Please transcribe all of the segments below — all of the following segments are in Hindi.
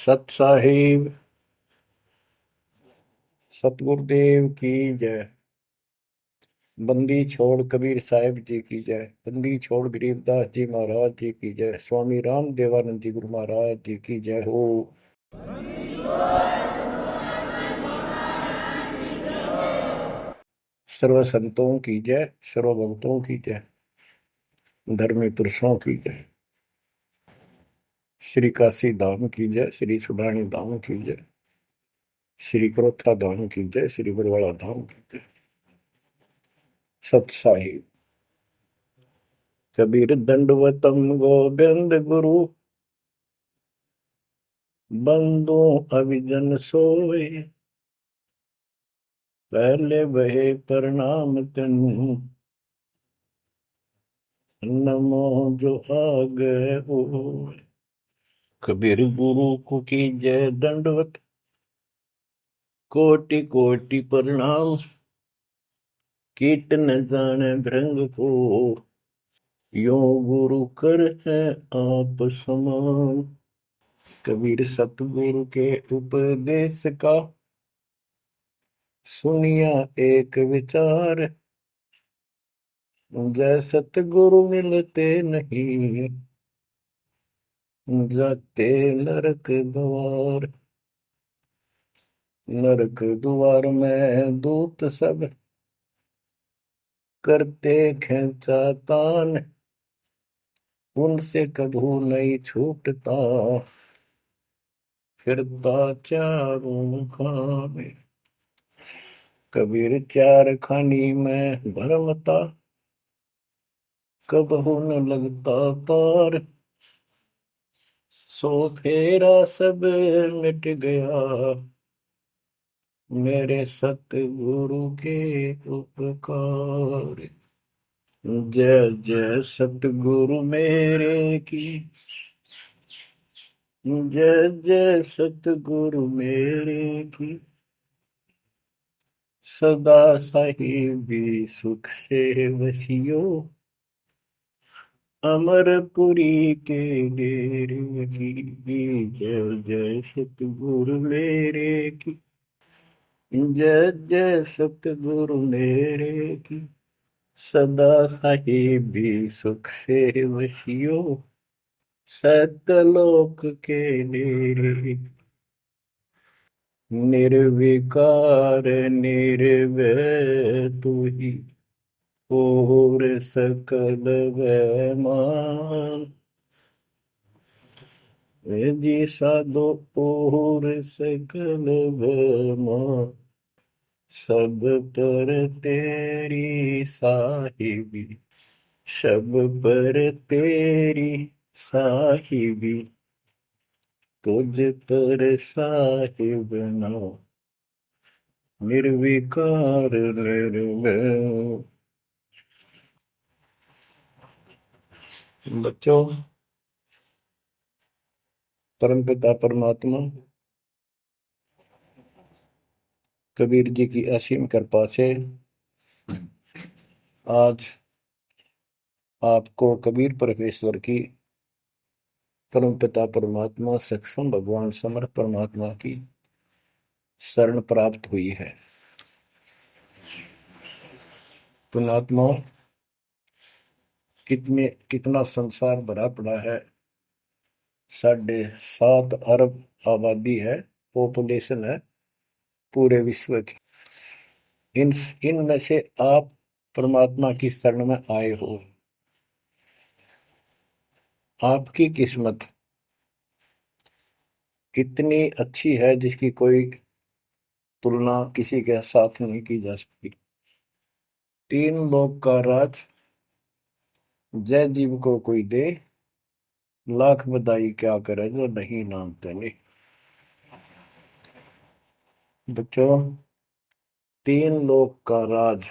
सत साहिब सतगुरुदेव की जय। बंदी छोड़ कबीर साहिब जी की जय। बंदी छोड़ गरीबदास जी महाराज जी की जय। स्वामी राम देवानंद जी गुरु महाराज जी की जय हो। सर्व संतों की जय, सर्व भक्तों की जय, धर्मी पुरुषों की जय। श्री काशी धाम की जय, श्री सुडानी धाम की जय, श्री क्रोथा धाम की जय, श्री बरवाड़ा धाम की जय। सत साहिब कबीर दंडवतम गोविंद गुरु, बंदो अभिजन सोए, पहले बहे प्रणाम तिन, नमो जो आगे हो। कबीर गुरु को की जय दंडवत, कोटि कोटि प्रणाम, कीट न जाने भृंग को, यो गुरु कर है आप समान। कबीर सतगुरु के उपदेश का, सुनिया एक विचार, जय सतगुरु मिलते नहीं, जाते नरक द्वार। नरक द्वार में दूत सब, करते खेचा तान, उनसे कभू नहीं छूटता, फिरता चारों खाने। कबीर चार खानी में भरमता, कबहू न लगता पार, सो फेरा सब मिट गया, मेरे सतगुरु के उपकार। जय जय सतगुरु मेरे की, जय जय सतगुरु मेरे की, सदा साहिबी सुख से वसियो, अमरपुरी के डेरे की। जय जय सतगुरु मेरे की, जय जय सतगुरु मेरे की, सदा साहिबी सुख से वसियो, सतलोक के डेरे। निर्विकार निर्भय तू ही, और सकल वैमान, जी साधो और सकल वैमान, सब पर तेरी साहिबी, सब पर तेरी साहिबी, तुझ पर साहिब नाम, निर्विकार निर्भय। बच्चों, परमपिता परमात्मा कबीर जी की असीम कृपा से आज आपको कबीर परमेश्वर की, परमपिता परमात्मा सक्षम भगवान समर्थ परमात्मा की शरण प्राप्त हुई है। पुण्यात्मा, कितना संसार भरा पड़ा है। 7.5 अरब आबादी है, पॉपुलेशन है पूरे विश्व की। इनमें से आप परमात्मा की शरण में आए हो। आपकी किस्मत इतनी अच्छी है जिसकी कोई तुलना किसी के साथ नहीं की जा सकती। 3 लोक का राज जय जीव को कोई दे, लाख बधाई क्या करे जो नहीं नाम तेने। बच्चों, 3 लोक का राज,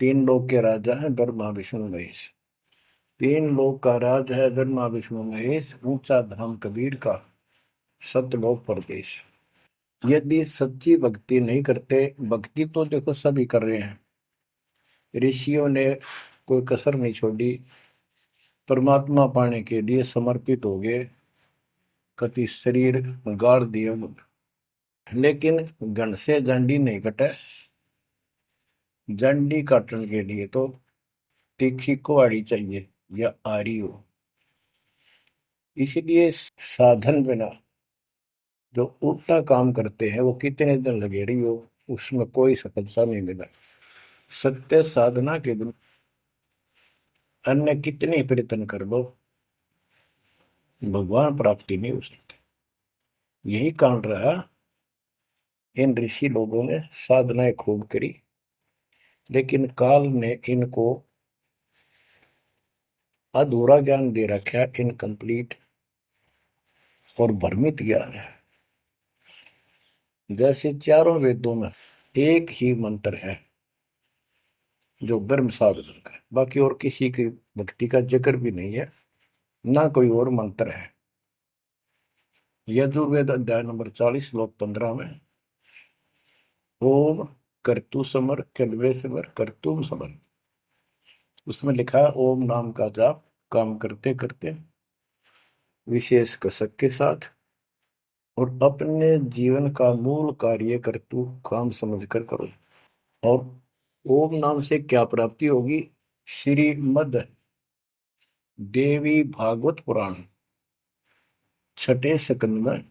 3 लोक के राजा है ब्रह्मा विष्णु महेश। 3 लोक का राज है ब्रह्मा विष्णु महेश, ऊंचा धाम कबीर का, सतलोक परदेश। यदि सच्ची भक्ति नहीं करते, भक्ति तो देखो सभी कर रहे हैं, ऋषियों ने कोई कसर नहीं छोड़ी, परमात्मा पाने के लिए समर्पित हो गए। कति शरीर गाड़ दिए, लेकिन घन से जंडी नहीं कटे। जंडी काटने के लिए तो तीखी कुहाड़ी चाहिए या आरी हो। इसलिए साधन बिना जो उल्टा काम करते हैं वो कितने दिन लगे रही हो, उसमें कोई सफलता नहीं मिला। सत्य साधना के बिना अन्य कितने प्रयत्न कर लो, भगवान प्राप्ति नहीं हो सकती। यही कारण रहा, इन ऋषि लोगों ने साधनाएं खूब करी, लेकिन काल ने इनको अधूरा ज्ञान दे रखा है, इनकम्प्लीट और भ्रमित ज्ञान है। जैसे चारों वेदों में एक ही मंत्र है जो ब्रह्म साधन का, बाकी और किसी की भक्ति का जिक्र भी नहीं है, ना कोई और मंत्र है। यजुर्वेद अध्याय नंबर 40 श्लोक 15 में ओम कर्तु समर कलवे समर कर्तुम समर, उसमें लिखा है ओम नाम का जाप काम करते करते विशेष कसक के साथ और अपने जीवन का मूल कार्य कर्तु काम समझकर करो। और ओम नाम से क्या प्राप्ति होगी? श्रीमद देवी भागवत पुराण छठे स्कंद में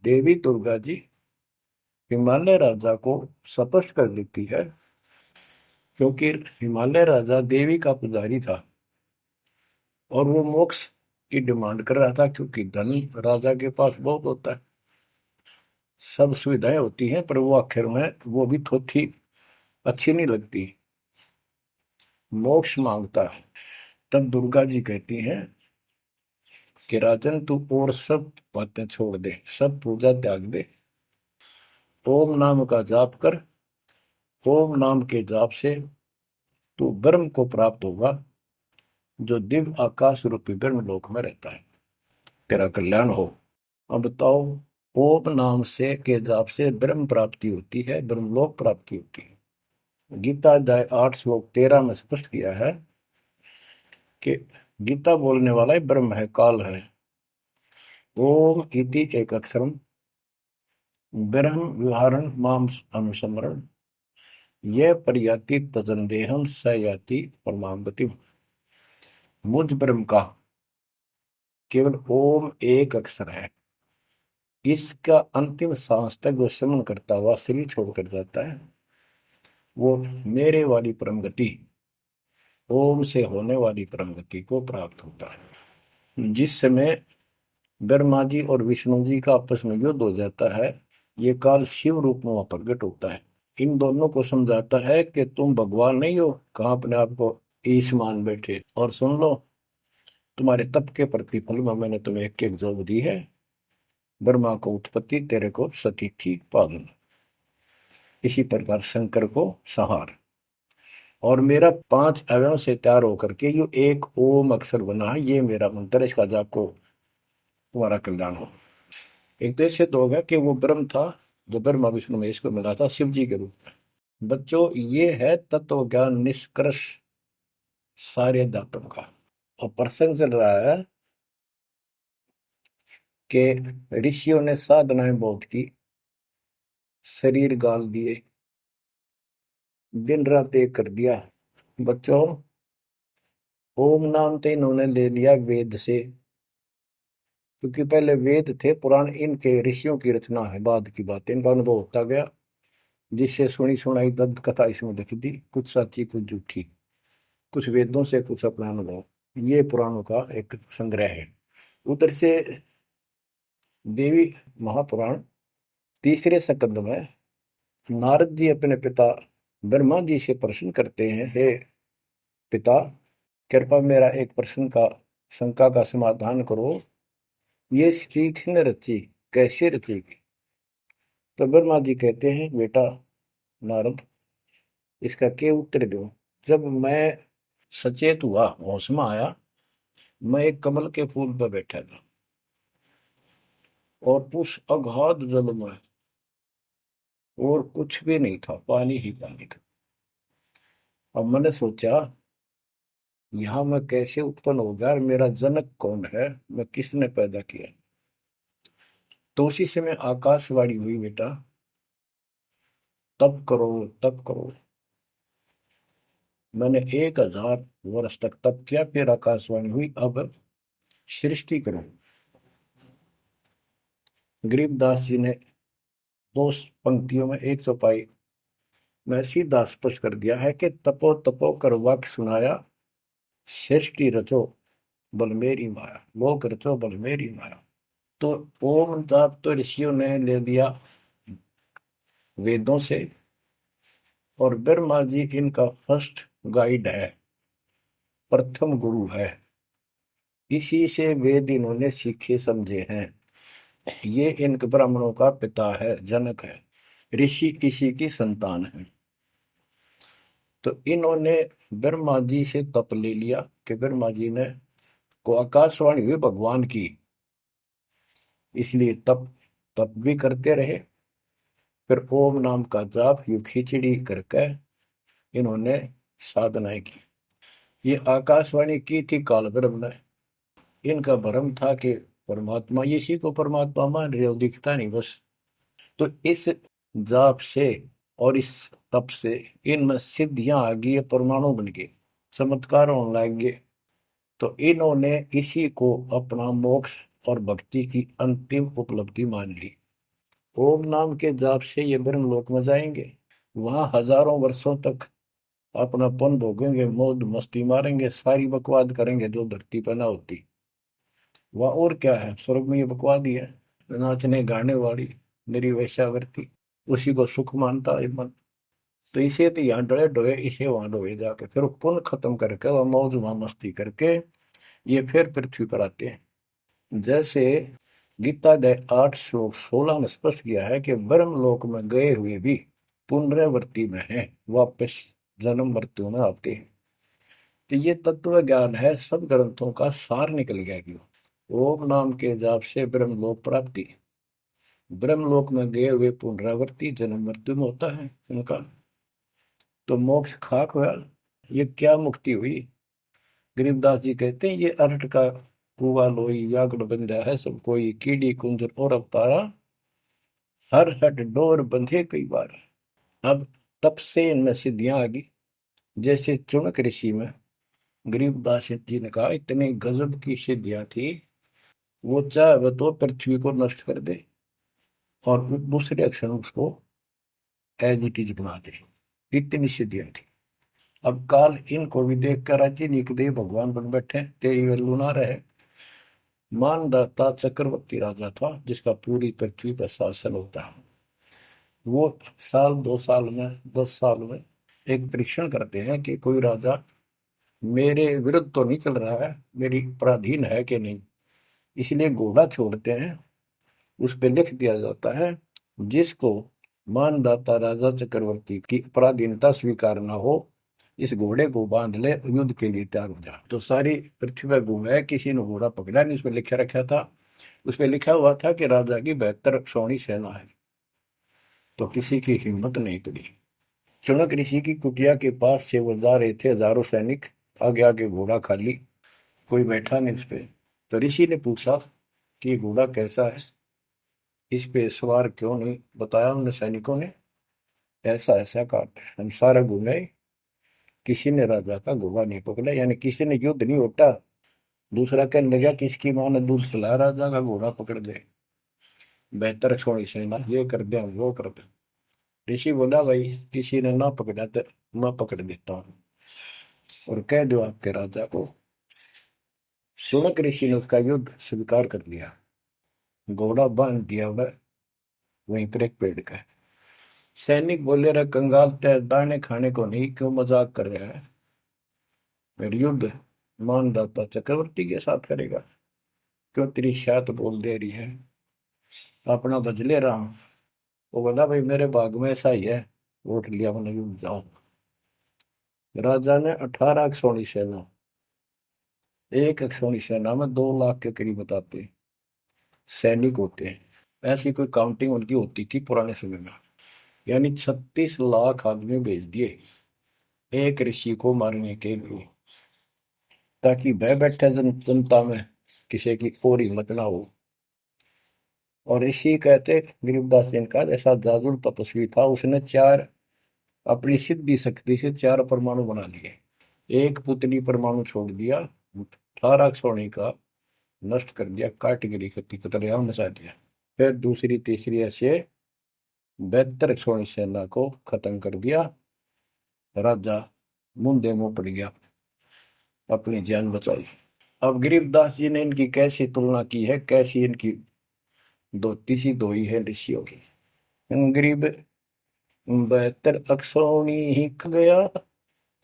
देवी दुर्गा जी हिमालय राजा को स्पष्ट कर देती है, क्योंकि हिमालय राजा देवी का पुजारी था और वो मोक्ष की डिमांड कर रहा था, क्योंकि धन राजा के पास बहुत होता है, सब सुविधाएं होती हैं, पर वो आखिर में वो भी थोड़ी अच्छी नहीं लगती, मोक्ष मांगता है। तब दुर्गा जी कहती हैं कि राजन तू और सब बातें छोड़ दे, सब पूजा त्याग दे, ओम नाम का जाप कर। ओम नाम के जाप से तू ब्रह्म को प्राप्त होगा, जो दिव्य आकाश रूपी ब्रह्म लोक में रहता है, तेरा कल्याण हो। अब बताओ, ओम नाम से के जाप से ब्रह्म प्राप्ति होती है, ब्रह्मलोक प्राप्ति होती है। गीता अध्याय 8 श्लोक 13 में स्पष्ट किया है कि गीता बोलने वाला ही ब्रह्म है, काल है। ओम इति एक अक्षरम ब्रह्म विहारण माम अनुसमरण ये पर्याति तजंदेहम स याति परमाम गति। मुझ ब्रह्म का केवल ओम एक अक्षर है, इसका अंतिम सांस तक जो श्रवण करता हुआ शरीर छोड़कर जाता है, वो मेरे वाली परम गति, ओम से होने वाली परम गति को प्राप्त होता है। जिस समय ब्रह्मा जी और विष्णु जी का आपस में युद्ध हो जाता है, ये काल शिव रूप में प्रकट होता है, इन दोनों को समझाता है कि तुम भगवान नहीं हो, कहाँ अपने आप को ईश मान बैठे, और सुन लो, तुम्हारे तप के प्रतिफल में मैंने तुम्हें एक एक जोग दी है, ब्रह्मा को उत्पत्ति, तेरे को सती थी पालन। इसी प्रकार शंकर को संहार, और मेरा 5 अवयव से तैयार होकर के ये एक ओम अक्षर बना है, ये मेरा मंत्र, इसका जाप को तुम्हारा कल्याण हो। एक तो ऐसे तो होगा कि वो ब्रह्म था जो ब्रह्मा विष्णु महेश को मिला था शिव जी के रूप में। बच्चों, ये है तत्व ज्ञान निष्कर्ष सारे दातों का। और प्रसंग चल रहा है कि ऋषियों ने साधनाएं बहुत की, शरीर गाल दिए, दिन रात एक कर दिया। बच्चों, ओम नाम तो इन्होंने ले लिया वेद से, क्योंकि पहले वेद थे पुराण, इनके ऋषियों की रचना है, बाद की बात, इनका अनुभव होता गया, जिससे सुनी सुनाई दंत कथा इसमें लिख दी, कुछ सच्ची कुछ झूठी, कुछ वेदों से कुछ अपना अनुभव, ये पुराणों का एक संग्रह है। उधर से देवी महापुराण तीसरे स्कंद में नारद जी अपने पिता ब्रह्मा जी से प्रश्न करते हैं, हे पिता, कृपा मेरा एक प्रश्न का शंका का समाधान करो, ये सृष्टि किसने रची, कैसे रचेगी? तो ब्रह्मा जी कहते हैं, बेटा नारद, इसका क्या उत्तर दूं? जब मैं सचेत हुआ, होश में आया, मैं एक कमल के फूल पर बैठा था और उस अगाध जल में और कुछ भी नहीं था, पानी ही पानी था। अब मैंने सोचा, यहाँ मैं कैसे उत्पन्न हो गया, मेरा जनक कौन है, मैं किसने पैदा किया? तो उसी समय आकाशवाणी हुई, बेटा तप करो, तप करो। मैंने 1000 वर्ष तक तप किया, फिर आकाशवाणी हुई, अब सृष्टि करो। गरीबदास जी ने दो पंक्तियों में एक चौपाई में सीधा स्पष्ट कर दिया है कि तपो तपो कर वाक्य सुनाया, सृष्टि रचो बल मेरी माया, लोक रचो बल मेरी माया। तो ओम जाप तो ऋषियों ने ले लिया वेदों से, और ब्रह्मा जी इनका फर्स्ट गाइड है, प्रथम गुरु है। इसी से वेद इन्होंने सीखे समझे हैं। ये इन ब्राह्मणों का पिता है, जनक है, ऋषि इसी की संतान है। तो इन्होंने ब्रह्मा जी से तप ले लिया कि ब्रह्मा जी ने को आकाशवाणी हुई भगवान की, इसलिए तप तप भी करते रहे। फिर ओम नाम का जाप यू खिचड़ी करके इन्होंने साधनाएं की। ये आकाशवाणी की थी काल ब्रह्म ने। इनका भ्रम था कि परमात्मा, इसी को परमात्मा मान रहे हो, दिखता नहीं बस। तो इस जाप से और इस तप से इनमें सिद्धियां आ गई, परमाणु बन गए, चमत्कार होने लग गए। तो इन्होंने इसी को अपना मोक्ष और भक्ति की अंतिम उपलब्धि मान ली। ओम नाम के जाप से ये ब्रह्मलोक में जाएंगे, वहां हजारों वर्षों तक अपना पन भोगेंगे, मौज मस्ती मारेंगे, सारी बकवाद करेंगे जो धरती पर ना होती। वह और क्या है, स्वर्ग में ये बकवाद ही है, नाचने गाने वाली मेरी वैश्यावृत्ति, उसी को सुख मानता है मन। तो इसे तो यहाँ डरे डोए, इसे वहां डोए जाके, फिर पुण्य खत्म करके वह मौज वहां मस्ती करके ये फिर पृथ्वी पर आते हैं। जैसे गीता अध्याय 8 श्लोक 16 में स्पष्ट किया है कि ब्रह्मलोक में गए हुए भी पुनरावृत्ति में है, वापस जन्म मृत्यु में आते हैं। तो ये तत्व ज्ञान है, सब ग्रंथों का सार निकल गया क्यों। ओम नाम के जाप से ब्रह्मलोक प्राप्ति, ब्रह्मलोक में गए हुए पुनरावृत्ति जन्म मृत्यु में होता है उनका। तो मोक्ष खाक हुआ, ये क्या मुक्ति हुई। गरीबदास जी कहते हैं, ये अरट का कुआ लोई व्याकुल बंधा है सब कोई, कीड़ी कुंजर और अवतारा, हर हट डोर बंधे कई बार। अब तब से इनमें सिद्धियां आ गई। जैसे चुनक ऋषि में गरीबदास जी ने कहा, इतनी गजब की सिद्धियां थी, वो चाहे वह तो पृथ्वी को नष्ट कर दे और दूसरे क्षण उसको एज इट इज बना दे, इतनी सिद्धियां थी। अब काल इनको भी देख कर राजी निकदे भगवान बन बैठे, तेरी वैल्यू ना रहे। मानदाता चक्रवर्ती राजा था जिसका पूरी पृथ्वी पर शासन होता है। वो साल 2 साल में 10 साल में एक परीक्षण करते हैं कि कोई राजा मेरे विरुद्ध तो नहीं चल रहा है, मेरी पराधीन है कि नहीं। इसलिए घोड़ा छोड़ते हैं, उस पर लिख दिया जाता है, जिसको मानदाता राजा चक्रवर्ती की पराधीनता स्वीकार न हो, इस घोड़े को बांध ले, युद्ध के लिए तैयार हो जा। तो सारी पृथ्वी पर घूमे, किसी ने घोड़ा पकड़ा नहीं। उस पर लिखा रखा था, उस पर लिखा हुआ था कि राजा की 72 सौणी सेना है। तो किसी की हिम्मत नहीं पड़ी। चुनक ऋषि की कुटिया के पास से वो जा रहे थे, हजारों सैनिक, आगे आगे घोड़ा खाली, कोई बैठा नहीं उस पे। तो ऋषि ने पूछा कि ये घोड़ा कैसा है, इस पे सवार क्यों नहीं। बताया उन सैनिकों ने, ऐसा ऐसा काट हम सारा घूमे, किसी ने राजा का घोड़ा नहीं पकड़ा, यानी किसी ने युद्ध नहीं उठा। दूसरा कहने लगा कि इसकी माँ ने दूध पिलाया, राजा का घोड़ा पकड़ दे, बेहतर छोड़ी सेना, ये कर दे वो कर दे। ऋषि बोला, भाई किसी ने ना पकड़ा तो मैं पकड़ देता हूँ, और कह दो आपके राजा को। सुनक ऋषि ने उसका युद्ध स्वीकार कर लिया, घोड़ा बांध दिया वह वहीं पर एक पेड़ का। सैनिक बोले, रहा कंगाल तय दाने खाने को नहीं, क्यों मजाक कर रहा है, फिर युद्ध मानदाता चक्रवर्ती के साथ करेगा, क्यों तेरी शायद बोल दे रही है, अपना बदले रहा हूं। वो बोला, भाई मेरे भाग में ऐसा ही है, वोट लिया मैंने, युद्ध जाऊं। राजा ने 18 अक्षौणी सेना, एक अक्षौणी सेना में 2 लाख के करीब बताते सैनिक होते हैं, ऐसी कोई काउंटिंग उनकी होती थी पुराने समय में। यानी 36 लाख आदमी भेज दिए एक ऋषि को मारने के लिए, ताकि भय बैठे जनता में, किसी की और हिम्मत ना हो। और ऋषि कहते गरीबदास जी ने कहा ऐसा जादू तपस्वी था, उसने चार अपनी सिद्धि शक्ति से चार परमाणु बना लिए। एक पुतली परमाणु छोड़ दिया, 18 सोने का नष्ट कर दिया, काटगिरी के पितरियां मचा दिया। फिर दूसरी तीसरी ऐसे 72 सोनी सेना को खत्म कर दिया। राजा मुंदे मुंह पड़ गया, अपनी जान बचाई। अब गरीबदास जी ने इनकी कैसी तुलना की है, कैसी इनकी दोती सी धोई है ऋषियों की। गरीब 72 अक्षौणी ही ख गया,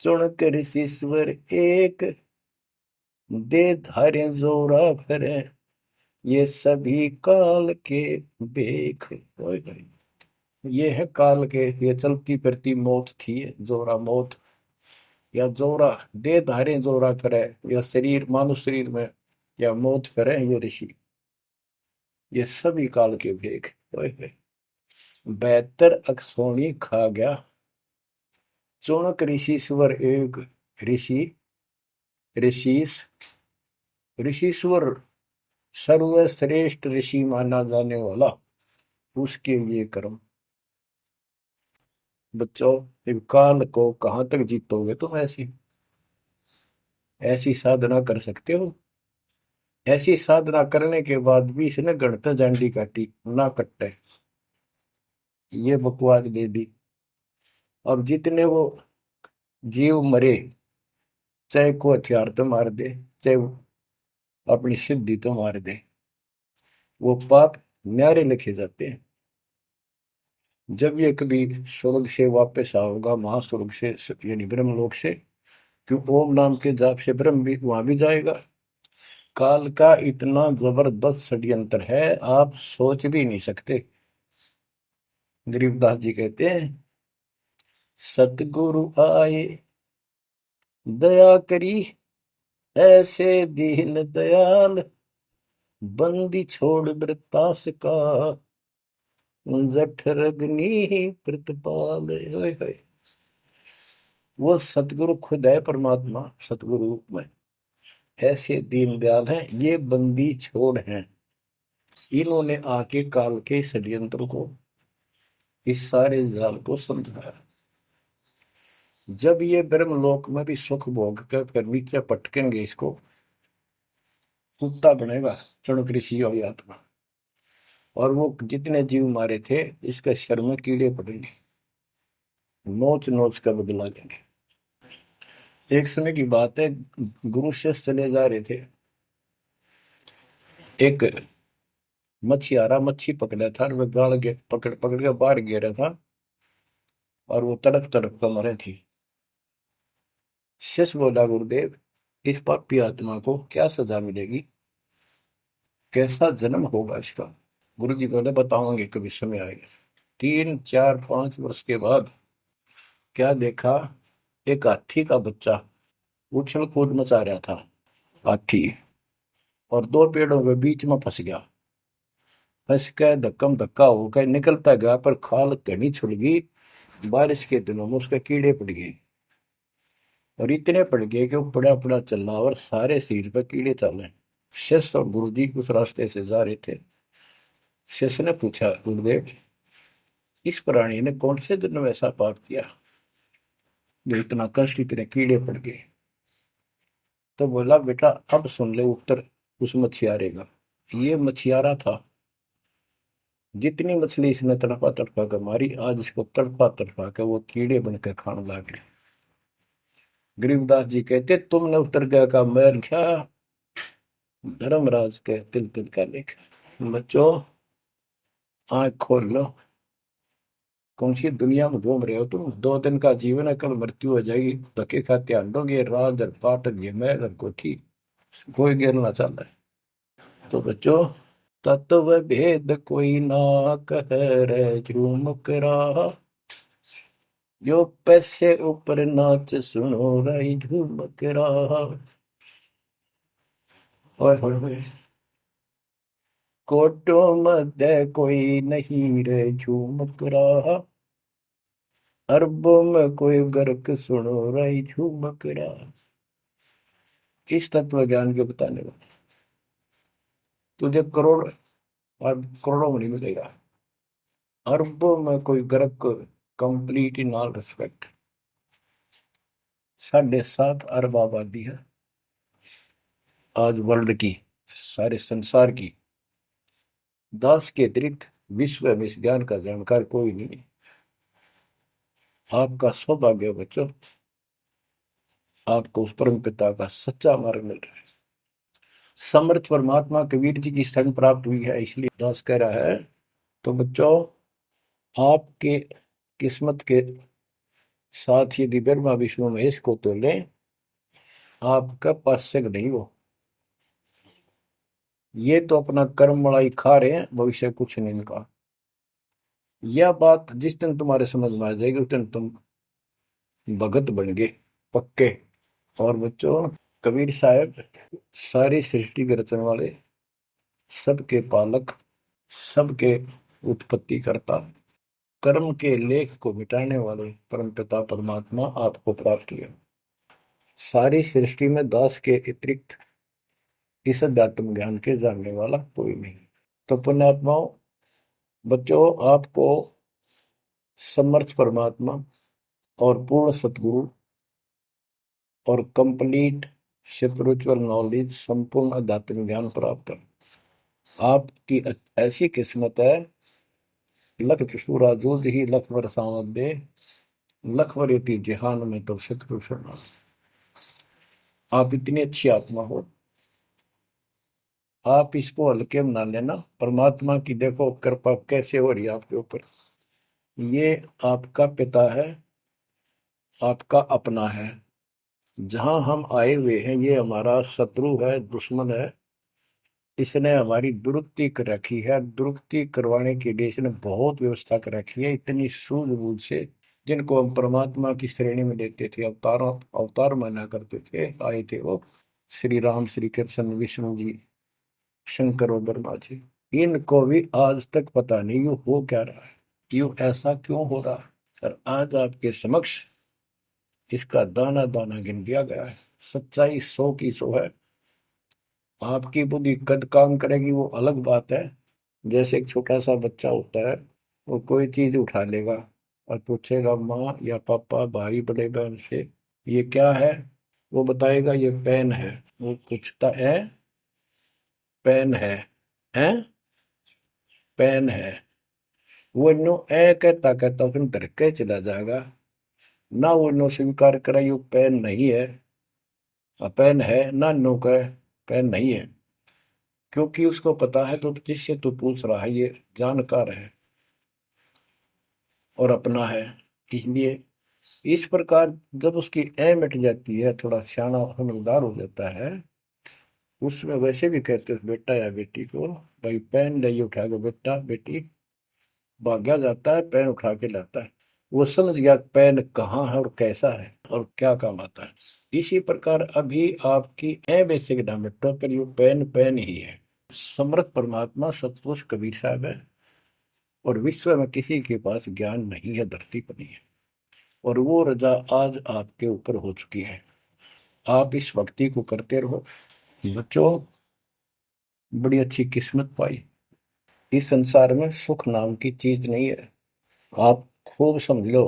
चुन कर शीश्वर एक, दे धारे जोरा फिरे, ये सभी काल के बेख। ये है काल के, ये चलती फिरती मौत थी, जोरा मौत, या जोरा दे धारे जोरा करे, या शरीर मानव शरीर में या मौत करे, ये ऋषि, ये सभी काल के भेख। 72 अक्षौणी खा गया, चौणक ऋषिश्वर एक। ऋषि ऋषिस ऋषिश्वर सर्वश्रेष्ठ ऋषि माना जाने वाला, उसके ये कर्म। बच्चों, इस काल को कहां तक जीतोगे तुम? ऐसी ऐसी साधना कर सकते हो? ऐसी साधना करने के बाद भी इसने गणत झंडी काटी ना कट्टे, ये बकवास दे दी। अब जितने वो जीव मरे, चाहे को हथियार तो मार दे, चाहे अपनी सिद्धि तो मार दे, वो पाप न्यारे लिखे जाते हैं। जब ये कभी स्वर्ग से वापस आओगा, महास्वर्ग से यानी ब्रह्मलोक से, क्यों ओम नाम के जाप से ब्रह्म भी वहां भी जाएगा। काल का इतना जबरदस्त षड्यंत्र है, आप सोच भी नहीं सकते। गरीबदास जी कहते हैं, सतगुरु आए दया करी, ऐसे दीन दयाल, बंदी छोड़ वृतास का, जठरग्नि प्रतिपाल। वो सतगुरु खुद है, परमात्मा सतगुरु रूप में ऐसे दीन दयाल हैं, ये बंदी छोड़ हैं। इन्होंने आके काल के षड्यंत्र को, इस सारे जाल को समझाया। जब ये ब्रह्मलोक में भी सुख भोग कर फिर नीचे पटकेंगे, इसको कुत्ता बनेगा चणक ऋषि वाली आत्मा। और वो जितने जीव मारे थे, इसके शर में कीड़े पड़ेंगे, नोच नोच कर बदला लेंगे। एक समय की बात है, गुरु शिष्य चले जा रहे थे, एक मछियारा मच्छी पकड़ा था, और वह गाड़ के पकड़ पकड़ के बाहर गिरा था, और वो तड़प तड़प कर मरे थी। शिष्य बोला, गुरुदेव, इस पापी आत्मा को क्या सजा मिलेगी, कैसा जन्म होगा इसका? गुरु जी बोले, बताओगे कभी समय आएगा। 3 4 5 वर्ष के बाद क्या देखा, एक हाथी का बच्चा उछल कूद मचा रहा था, हाथी, और दो पेड़ों के बीच में फंस गया। फंस के धक्कम धक्का होकर निकलता गया, पर खाल घनी छुड़ गई। बारिश के दिनों में उसके कीड़े पड़ गए, और इतने पड़ गए कि वो पड़ा पड़ा चल रहा, और सारे शरीर पर कीड़े चले। शिष्य और गुरु जी उस रास्ते से जा रहे थे। शिष्य ने पूछा, गुरुदेव, इस प्राणी ने कौन से दिन में ऐसा पाप किया जो इतना कष्ट, इतने कीड़े पड़ गए? तो बोला, बेटा अब सुन ले उत्तर उस मछियारे का। ये मछियारा था, जितनी मछली इसने तड़पा तड़पा कर मारी, आज इसको तड़पा तड़पा कर वो कीड़े बनकर खाने लग गए। गरीबदास जी कहते, तुमने उत्तर गया का मैल क्या, धर्मराज के तिल तिल का लेख। बच्चों, आंख खोल लो, कौन सी दुनिया में घूम रहे हो तुम? 2 दिन का जीवन है, कल मृत्यु हो जाएगी। धक्के खाते आंडोगे, राज और पाट और ये महल और कोठी, कोई गिरना चाहता है। तो बच्चों, तत्व भेद कोई ना कह रे झूमक रहा, जो पैसे ऊपर नाच सुनो रही झूमक रहा। और कोटो मध्य कोई नहीं रे झूमक रहा, अरबों में कोई गर्क सुनो रही झूमक रहा। इस तत्व ज्ञान के बताने वाले तुझे करोड़ और करोड़ों में नहीं मिलेगा, अरबों में कोई ग्रह को, कंप्लीट इन ऑल रिस्पेक्ट। 7.5 अरब आबादी है आज वर्ल्ड की, सारे संसार की। 10 के अतिरिक्त विश्व में इस ज्ञान का जानकार कोई नहीं है। आपका सौभाग्य बच्चों, आपको उस परम पिता का सच्चा मार्ग मिल रहा है। समर्थ परमात्मा कबीर जी की शरण प्राप्त हुई है, इसलिए दास कह रहा है। तो बच्चों, आपके किस्मत के साथ यदि ब्रह्मा विष्णु महेश को तो लें, आपका पास्यक नहीं हो। ये तो अपना कर्म मलाई खा रहे हैं, भविष्य कुछ नहीं इनका। यह बात जिस दिन तुम्हारे समझ में आ जाएगी, उस दिन तुम भगत बन गए पक्के। और बच्चों, कबीर साहब सारी सृष्टि के रचने वाले, सबके पालक, सबके उत्पत्ति करता, कर्म के लेख को मिटाने वाले परमपिता परमात्मा आपको प्राप्त हुए। सारी सृष्टि में दास के अतिरिक्त इस अध्यात्म ज्ञान के जानने वाला कोई नहीं। तो पुण्यात्माओं, बच्चों, आपको समर्थ परमात्मा और पूर्ण सतगुरु और कंप्लीट स्पिरिचुअल नॉलेज, संपूर्ण अध्यात्म ज्ञान प्राप्त है। आपकी ऐसी किस्मत है, लख चुसूरा जूझ ही लख बरसावत दे, लख वरेती जिहान में तो सतगुरु शरणा। आप इतनी अच्छी आत्मा हो, आप इसको हल्के में ना लेना। परमात्मा की देखो कृपा कैसे हो रही है आपके ऊपर। ये आपका पिता है, आपका अपना है। जहां हम आए हुए हैं, ये हमारा शत्रु है, दुश्मन है। इसने हमारी दुरुक्ति कर रखी है, दुरुक्ति करवाने के लिए इसने बहुत व्यवस्था कर रखी है, इतनी सूझबूझ से। जिनको हम परमात्मा की श्रेणी में लेते थे, अवतार माना करते थे, आए थे वो श्री राम, श्री कृष्ण, विष्णु जी, शंकर और ब्रह्मा जी। इनको भी आज तक पता नहीं ये हो क्या रहा है, क्यों ऐसा क्यों हो रहा है। और आज आपके समक्ष इसका दाना दाना गिन दिया गया है। सच्चाई 100 की 100 है। आपकी बुद्धि कद काम करेगी वो अलग बात है। जैसे एक छोटा सा बच्चा होता है, वो कोई चीज उठा लेगा और पूछेगा माँ या पापा, भाई, बड़े बहन से, ये क्या है। वो बताएगा ये पेन है। वो पूछता है, पेन है पेन है। वो नो ए कहता कहता उसमें डर के चला जाएगा। ना वो नो स्वीकार करे ये पेन नहीं है, पेन है, ना नो कहे पेन नहीं है। क्योंकि उसको पता है तो जिससे तू पूछ रहा है ये जानकार है और अपना है। इसलिए इस प्रकार जब उसकी ए मिट जाती है, थोड़ा सियाना समझदार हो जाता है, उसमें वैसे भी कहते हैं बेटा या बेटी को, भाई पेन नहीं उठा के बेटा बेटी, भाग्या जाता है पेन उठा के लाता है। वो समझ गया पेन कहाँ है और कैसा है और क्या काम आता है। इसी प्रकार अभी आपकी ए बेसिक ना मिटो, पर ये पेन पेन ही है। समर्थ परमात्मा सतपुरुष कबीर साहब है, और विश्व में किसी के पास ज्ञान नहीं है, धरती पर नहीं है। और वो रजा आज आपके ऊपर हो चुकी है। आप इस भक्ति को करते रहो बच्चों। बड़ी अच्छी किस्मत पाई। इस संसार में सुख नाम की चीज नहीं है, आप खूब समझ लो।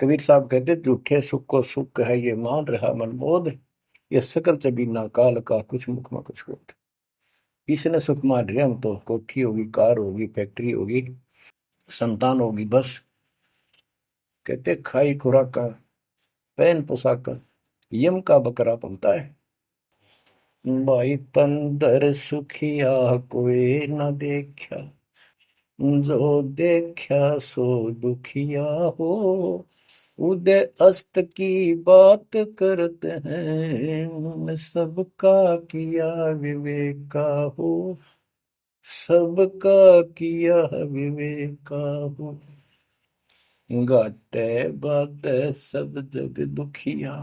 कबीर साहब कहते झूठे सुख को सुख है ये मान रहा मनमोद, ये सकल चबीना काल का कुछ मुख में कुछ बोध। इसने सुख मान रहे हम तो, कोठी होगी, कार होगी, फैक्ट्री होगी, संतान होगी, बस। कहते खाई खुराक, पहन पोशाक, यम का बकरा बनता है। भाई तंदर सुखिया कोई न देखा, जो देखा सो दुखिया हो। उदय अस्त की बात करते हैं, उन सबका किया विवेका हो, सबका किया विवेका हो। घाटे बाटे सब जग दुखिया,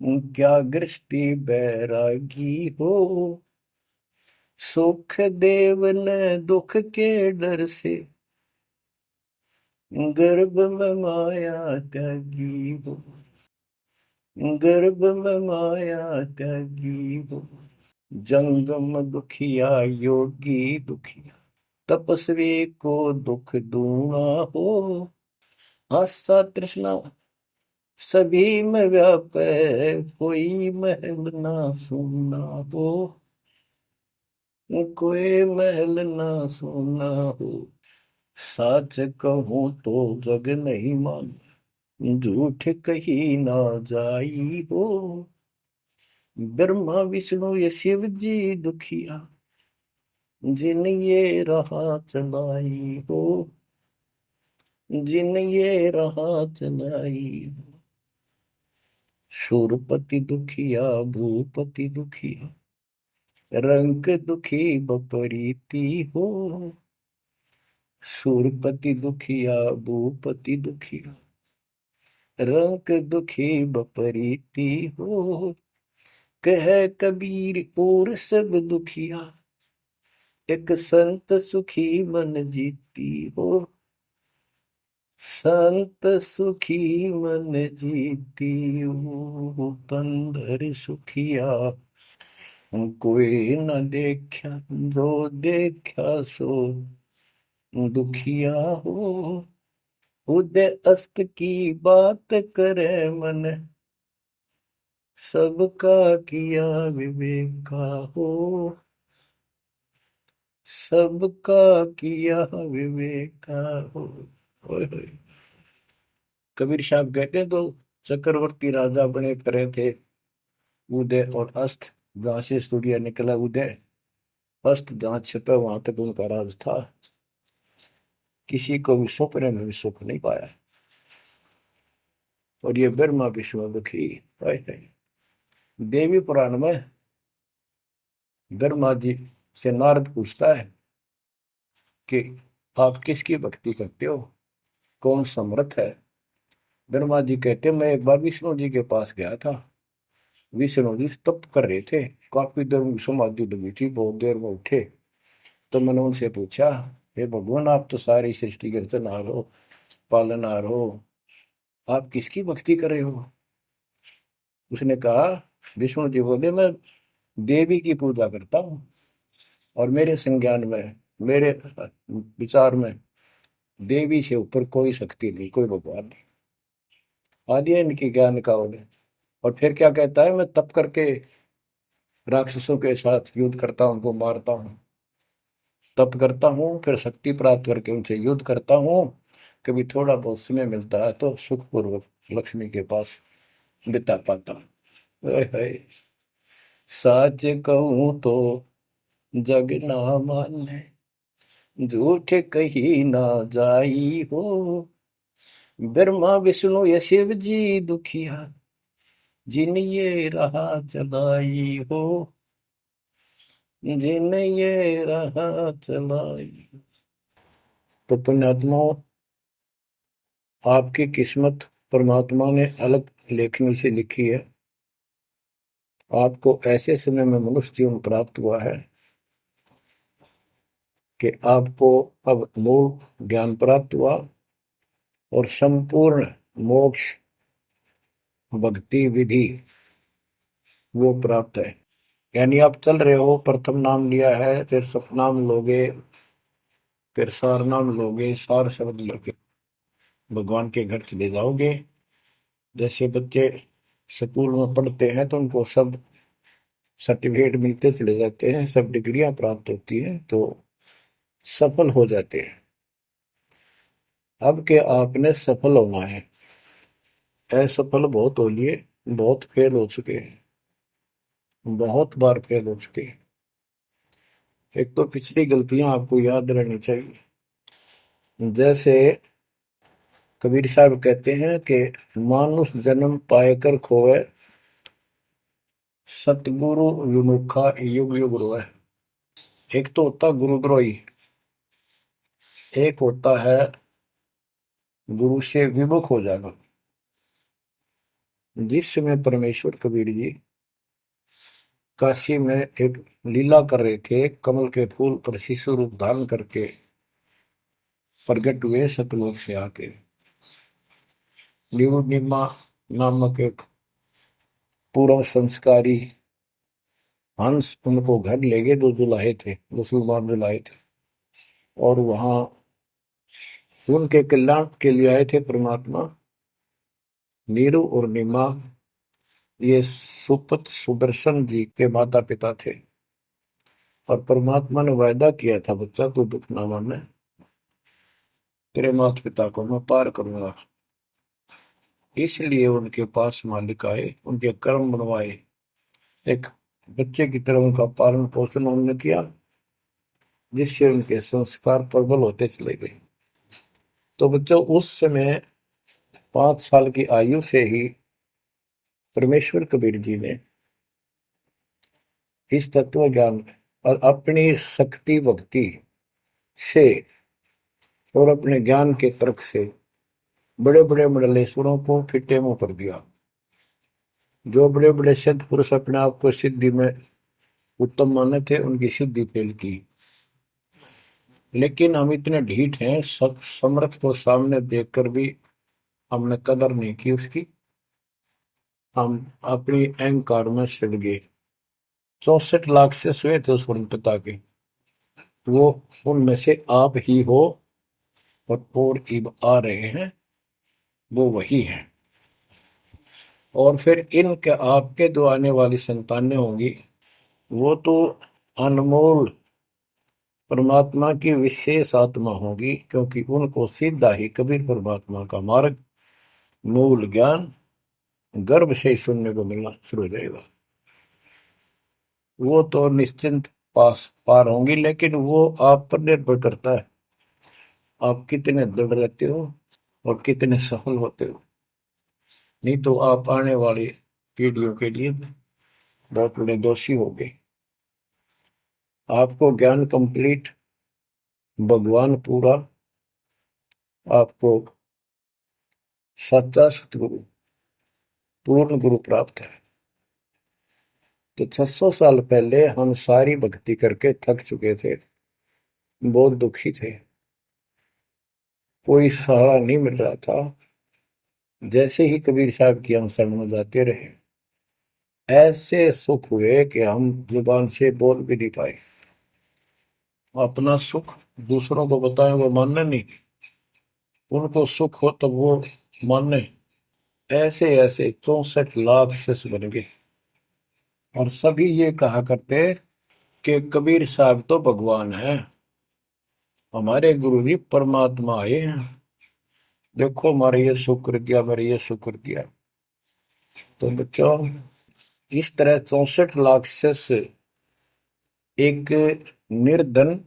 क्या गृष्टि बैरागी हो। सुख देव ने दुख के डर से, गर्भ में माया त्यागी हो, गर्भ में माया त्यागी हो। जंगम दुखिया योगी दुखिया, तपस्वी को दुख दूना हो। आशा तृष्णा सभी में व्यापे, कोई महल ना सुना हो। कोई महल ना सुना हो। सच कहूं तो जग नहीं मान, झूठ कही ना जाई हो। ब्रह्मा विष्णु ये शिव जी दुखिया, जिन ये राह चलाई हो। जिन ये राह चलाई हो। शूरपति दुखिया भूपति दुखिया, रंग दुखी बपरीती हो। शूरपति दुखिया भूपति दुखिया, रंग दुखी बपरीती हो। कह कबीर और सब दुखिया, एक संत सुखी मन जीती हो। संत सुखी मन जीती हो। तंदर सुखिया कोई न देखा, जो देखा सो दुखिया हो। उदय अस्त की बात करे मन, सबका किया विवेका हो। सबका किया विवेका हो। ओए होए। कबीर साहब कहते हैं तो चक्रवर्ती राजा बने करे थे। उदय और अस्त, जहां से सूर्य निकला उदय, अस्त जहां छिपा वहां तक उनका राज था। किसी को भी सपने में भी सुख नहीं पाया। और ये ब्रह्मा विष्णु दुखी है। देवी पुराण में ब्रह्मा जी से नारद पूछता है कि आप किसकी भक्ति करते हो, कौन समर्थ है। ब्रह्मा जी कहते मैं एक बार विष्णु जी के पास गया था। विष्णु जी तप कर रहे थे, काफी देर में समाधि लगी थी, बहुत देर में उठे। तो मैंने उनसे पूछा, हे भगवान आप तो सारी सृष्टि के रचनहार हो, पालनहार हो, आप किसकी भक्ति कर रहे हो। उसने कहा, विष्णु जी बोले मैं देवी की पूजा करता हूँ, और मेरे संज्ञान में, मेरे विचार में देवी से ऊपर कोई शक्ति नहीं, कोई भगवान नहीं। आदि है इनकी ज्ञान का उन्हें। और फिर क्या कहता है, मैं तप करके राक्षसों के साथ युद्ध करता हूँ, उनको मारता हूँ, तप करता हूँ, फिर शक्ति प्राप्त करके उनसे युद्ध करता हूँ। कभी थोड़ा बहुत समय मिलता है तो सुखपूर्वक लक्ष्मी के पास बिता पाता हूँ। सच कहूँ तो जग ना माने, झूठ कही ना जाई हो। ब्रह्मा विष्णु ये शिव जी दुखिया, जिन ये राह चलाई हो। जिन ये राह चलाई। तो पुण्यात्माओं, आपकी किस्मत परमात्मा ने अलग लेखनी से लिखी है। आपको ऐसे समय में मनुष्य जीवन प्राप्त हुआ है कि आपको अब मूल ज्ञान प्राप्त हुआ और संपूर्ण मोक्ष भक्ति विधि वो प्राप्त है। यानी आप चल रहे हो, प्रथम नाम लिया है, फिर सतनाम लोगे, फिर सार नाम लोगे, सार शब्द लोगे, भगवान के घर चले जाओगे। जैसे बच्चे स्कूल में पढ़ते हैं तो उनको सब सर्टिफिकेट मिलते चले जाते हैं, सब डिग्रियां प्राप्त होती हैं, तो सफल हो जाते हैं। अब के आपने सफल होना है। असफल बहुत हो लिए, बहुत फेल हो चुके हैं, बहुत बार फेल हो चुके हैं। एक तो पिछली गलतियां आपको याद रहनी चाहिए। जैसे कबीर साहब कहते हैं कि मानुष जन्म पाएकर खोए, सतगुरु विमुखा युग युग रोए। एक तो होता गुरुद्रोही, एक होता है गुरु से विमुख हो जाना। जिस समय परमेश्वर कबीर जी काशी में एक लीला कर रहे थे, कमल के फूल पर शिशु रूप धारण करके प्रकट हुए सतलोक से आके। निमा नामक एक पूर्व संस्कारी हंस उनको घर ले गए, जो जुलाहे थे, मुसलमान जुलाहे थे, और वहां उनके कल्याण के लिए आए थे परमात्मा। नीरू और नीमा ये सुपत सुदर्शन जी के माता पिता थे, और परमात्मा ने वायदा किया था, बच्चा तू दुख ना माने, तेरे माता पिता को मैं पार करूंगा। इसलिए उनके पास मालिक आए, उनके कर्म बनवाए, एक बच्चे की तरह उनका पालन पोषण उन्होंने किया, जिससे उनके संस्कार प्रबल होते चले गए। तो बच्चों, उस समय 5 साल की आयु से ही परमेश्वर कबीर जी ने इस तत्व ज्ञान और अपनी शक्ति भक्ति से और अपने ज्ञान के तर्क से बड़े बड़े मंडलेश्वरों को फिटे मुंह कर दिया। जो बड़े बड़े सिद्ध पुरुष अपने आप को सिद्धि में उत्तम माने थे, उनकी सिद्धि फेल की। लेकिन हम इतने ढीठ हैं, समर्थ को सामने देखकर भी हमने कदर नहीं की उसकी। हम अपनी अहंकार में सड़ गए। 64 लाख से हुए थे उस परम पिता के, वो उनमें से आप ही हो, और इब आ रहे हैं, वो वही है। और फिर इनके आपके जो आने वाली संतानें होंगी, वो तो अनमोल परमात्मा की विशेष आत्मा होगी, क्योंकि उनको सीधा ही कबीर परमात्मा का मार्ग, मूल ज्ञान गर्भ से ही सुनने को मिलना शुरू हो जाएगा। वो तो निश्चिंत पार होंगी, लेकिन वो आप पर निर्भर करता है, आप कितने दृढ़ रहते हो और कितने सफल होते हो। नहीं तो आप आने वाली पीढ़ियों के लिए बहुत बड़े दोषी हो गए। आपको ज्ञान कंप्लीट, भगवान पूरा, आपको सच्चा सतगुरु, पूर्ण गुरु प्राप्त है। तो 600 साल पहले हम सारी भक्ति करके थक चुके थे, बहुत दुखी थे, कोई सहारा नहीं मिल रहा था। जैसे ही कबीर साहब की हम शरण में जाते रहे, ऐसे सुख हुए कि हम जुबान से बोल भी नहीं पाए। अपना सुख दूसरों को बताएं, वो मानने नहीं, उनको सुख हो तब वो मानने। ऐसे ऐसे 64 लाख शिष्य बन गए, और सभी ये कहा करते कि कबीर साहब तो भगवान है, हमारे गुरु जी परमात्मा आए हैं, देखो हमारे ये शुक्र किया, हमारे ये शुक्र किया। तो बच्चों, इस तरह 64 लाख शिष्य एक निर्धन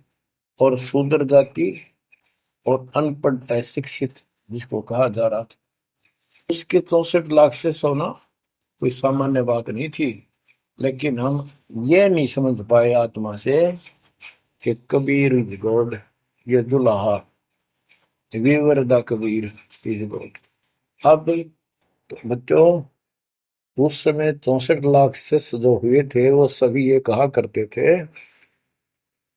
और शूद्र जाति और अनपढ़ अशिक्षित जिसको कहा जा रहा था, उसके 64 लाख शिष्य होना कोई सामान्य बात नहीं थी। लेकिन हम ये नहीं समझ पाए आत्मा से कि कबीर इज गॉड, ये दुल्हा weaver the Kabir is God. अब तो बच्चों, उस समय 64 लाख शिष्य जो हुए थे, वो सभी ये कहा करते थे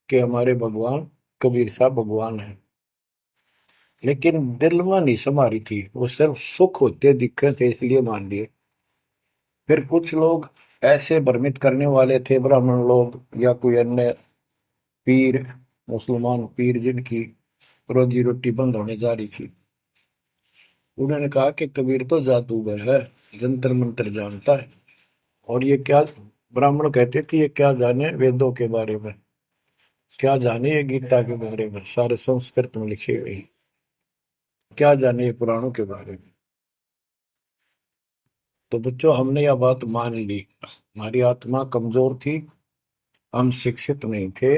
कि हमारे भगवान कबीर साहब भगवान है। लेकिन दिल में नहीं समारी थी, वो सिर्फ सुख होते दिखे थे इसलिए मान लिए। फिर कुछ लोग ऐसे भ्रमित करने वाले थे, ब्राह्मण लोग या कोई अन्य पीर, मुसलमान पीर जिनकी रोजी रोटी बंद होने जा रही थी, उन्होंने कहा कि कबीर तो जादूगर है, जंतर मंत्र जानता है, और ये क्या, ब्राह्मण कहते थे ये क्या जाने वेदों के बारे में, क्या जाने ये गीता के बारे में, सारे संस्कृत में लिखे हुए, क्या जाने ये पुराणों के बारे में। तो बच्चों, हमने यह बात मान ली, हमारी आत्मा कमजोर थी, हम शिक्षित नहीं थे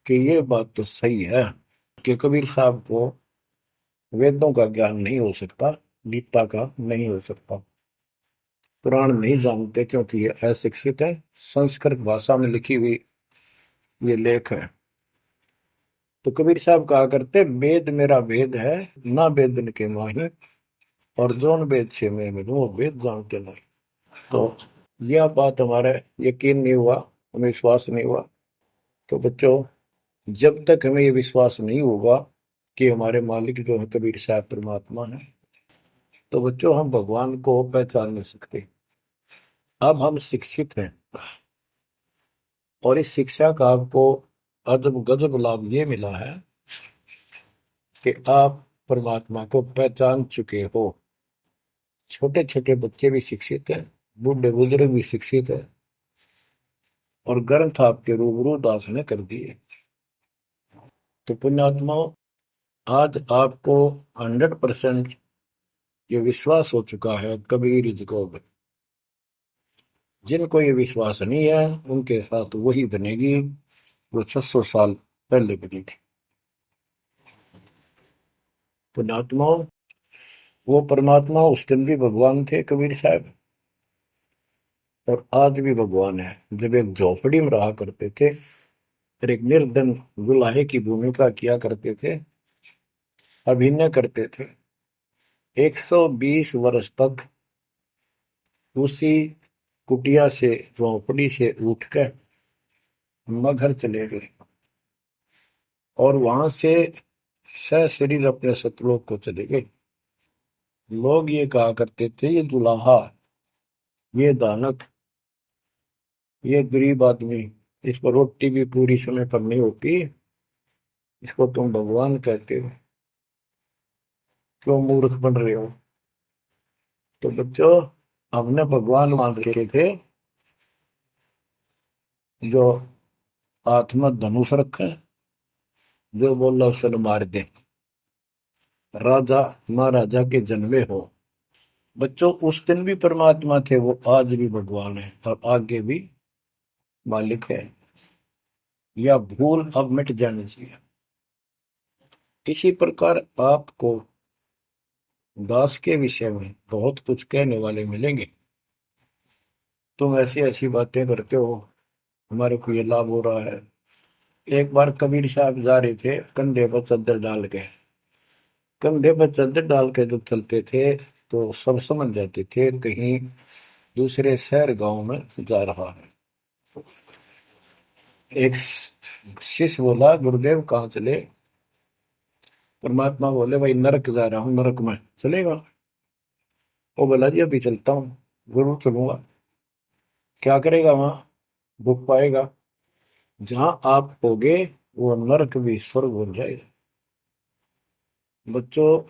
कि ये बात तो सही है कि कबीर साहब को वेदों का ज्ञान नहीं हो सकता, गीता का नहीं हो सकता, पुराण नहीं जानते क्योंकि ये अशिक्षित है, संस्कृत भाषा में लिखी हुई ये लेख है। तो कबीर साहब कहा करते, वेद मेरा वेद है, ना वेदन के माही, और जोन वेद से मैं मिलूं वो वेद जानते नहीं। तो यह बात हमारे यकीन नहीं हुआ, हमें विश्वास नहीं हुआ। तो बच्चों, जब तक हमें ये विश्वास नहीं होगा कि हमारे मालिक जो है कबीर साहब परमात्मा है, तो बच्चों हम भगवान को पहचान नहीं सकते। अब हम शिक्षित हैं, और इस शिक्षा का आपको अजब गजब लाभ ये मिला है कि आप परमात्मा को पहचान चुके हो। छोटे छोटे बच्चे भी शिक्षित हैं, बूढ़े बुजुर्ग भी शिक्षित है, और ग्रंथ आपके रूबरू दास ने कर दिए। तो पुण्यात्माओं, आज आपको 100% ये विश्वास हो चुका है कबीर जी को। जिनको ये विश्वास नहीं है उनके साथ वही बनेगी जो 600 साल पहले बनी थी। पुण्यात्माओं, वो परमात्मा उस दिन भी भगवान थे कबीर साहब, और आज भी भगवान है। जब एक झोपड़ी में रहा करते थे और एक निर्धन दुल्हे की भूमिका किया करते थे, अभिनय करते थे, 120 वर्ष तक उसी कुटिया से, झोपड़ी से उठकर मगहर चले गए और वहां से सशरीर अपने सतलोक को चले गए। लोग ये कहा करते थे, ये दुल्हा, ये दानक, ये गरीब आदमी, इस पर रोटी भी पूरी समय पर नहीं होती, इसको तुम भगवान कहते हो, क्यों मूर्ख बन रहे हो। तो बच्चों, हमने भगवान मान रखे थे जो हाथ में धनुष रखे, जो बोला उसने मार दे, राजा महाराजा के जन्मे हो। बच्चों, उस दिन भी परमात्मा थे, वो आज भी भगवान है और आगे भी मालिक है। या भूल अब मिट जानी चाहिए। इसी प्रकार आपको दास के विषय में बहुत कुछ कहने वाले मिलेंगे। तुम ऐसी ऐसी बातें करते हो, हमारे को ये लाभ हो रहा है। एक बार कबीर साहब जा रहे थे, कंधे पर चादर डाल के, कंधे पर चादर डाल के जब चलते थे तो सब समझ जाते थे कहीं दूसरे शहर गांव में जा रहा है। एक शिष्य बोला, गुरुदेव कहाँ चले। परमात्मा बोले, भाई नरक जा रहा हूँ, नरक में चलेगा। वो बोला, जी अभी चलता हूँ। जरूर चलूंगा। क्या करेगा वहां, भूख पाएगा। जहां आप होगे वो नरक भी स्वर्ग बन जाएगा। बच्चों,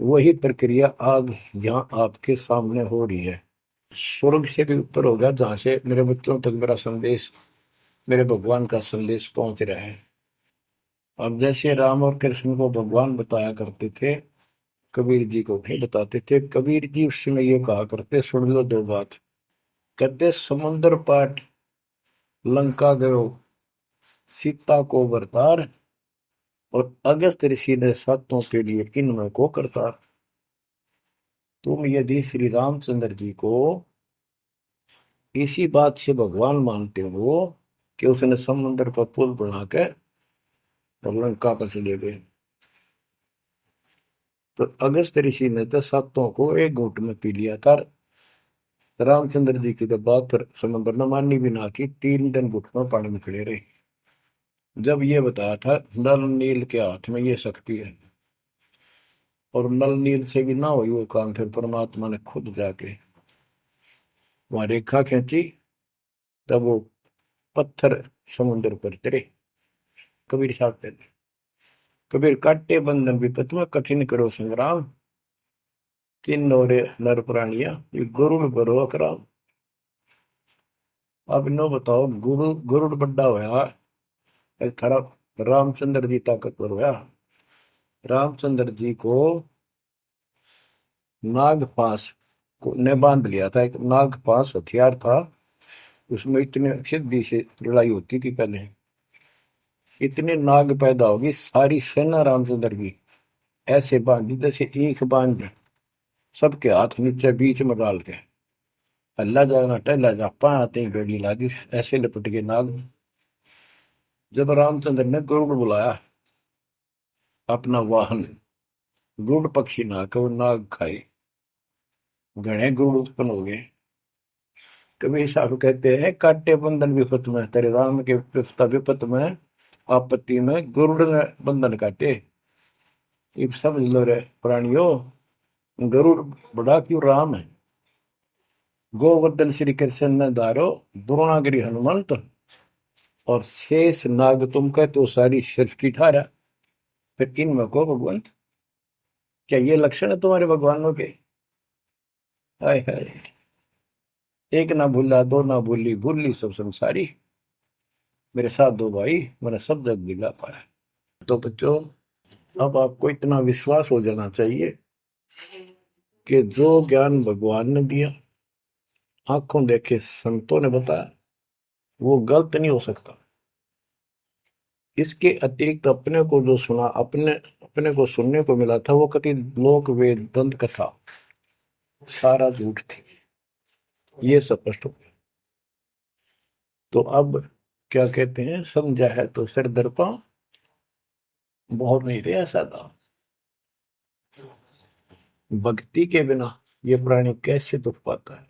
वही प्रक्रिया आज यहाँ आपके सामने हो रही है। स्वर्ग से भी ऊपर होगा, जहां से मेरे बच्चों तक मेरा संदेश, मेरे भगवान का संदेश पहुंच रहा है। अब जैसे राम और कृष्ण को भगवान बताया करते थे, कबीर जी को नहीं बताते थे। कबीर जी उस समय ये कहा करते, सुन लो दो बात। कहते, समुद्र पाट लंका गयो, सीता को बरतार, और अगस्त ऋषि ने सातों के लिए इनमें को करतार। तुम यदि श्री रामचंद्र जी को इसी बात से भगवान मानते हो कि उसने समुद्र पर पुल बना के और लंका पर चले गए, तो अगस्त ऋषि ने तो सातों को एक घूंट में पी लिया था। रामचंद्र जी की तो बात समुद्र ने मानी भी ना की, 3 दिन घुटनों पानी में खड़े रहे। जब ये बताया था नल नील के हाथ में ये शक्ति है, और नल नील से भी ना हुई वो काम, फिर परमात्मा ने खुद जाके वहां रेखा खींची, तब वो पत्थर समुद्र पर गिरे। कबीर साहब कहते, कबीर काटे बंधन विपत में, कठिन करो संग्राम, तीन नौरे नर प्राणिया, ये गरुड़ बरो अकराम। अब नो बताओ, गरुड़ बड्डा होया, थारा रामचंद्र जी ताकतवर होया। रामचंद्र जी को नाग पास ने बांध लिया था। एक नाग पास हथियार था, उसमें इतने सिद्धि से लड़ाई होती थी पहले। इतने नाग पैदा होगी, सारी सेना रामचंद्र की ऐसे बांधी जैसे एक बांध, सबके हाथ नीचे बीच में डाल के अल्लाह जाना टहला जा पाते ही बेड़ी लागी, ऐसे लपट के नाग। जब रामचंद्र ने गरुड़ बुलाया अपना वाहन, गरुड़ पक्षी ना को नाग खाए, घने गरुड़ उत्पन्न हो गए। कबीर साहब कहते हैं, काटे बंधन विपत में, तेरे राम के विपत में, आपत्ति में गरुड़ ने बंधन काटे। इब समझ लो रे प्राणियों, गरुड़ बड़ा क्यों राम है। गोवर्धन श्री कृष्ण ने दारो, द्रोणागिरी हनुमंत, और शेष नाग तुम कहते हो सारी सृष्टि थारा, फिर इनमें को भगवंत, क्या ये लक्षण है तुम्हारे भगवानों के? हाय हाय, एक ना भूला दो ना भूली, भूली सब संसारी, मेरे साथ दो भाई, मैंने सब जग दिला पाया। तो बच्चों, अब आपको इतना विश्वास हो जाना चाहिए कि जो ज्ञान भगवान ने दिया, आंखों देखे संतों ने बताया, वो गलत नहीं हो सकता। इसके अतिरिक्त अपने को जो सुना, अपने अपने को सुनने को मिला था, वो कति लोक वेद दंत कथा सारा झूठ थी, ये स्पष्ट हो गया। तो अब क्या कहते हैं, समझा है तो सिर दर्पा, बहुत नहीं रे ऐसा था। भक्ति के बिना ये प्राणी कैसे दुख पाता है,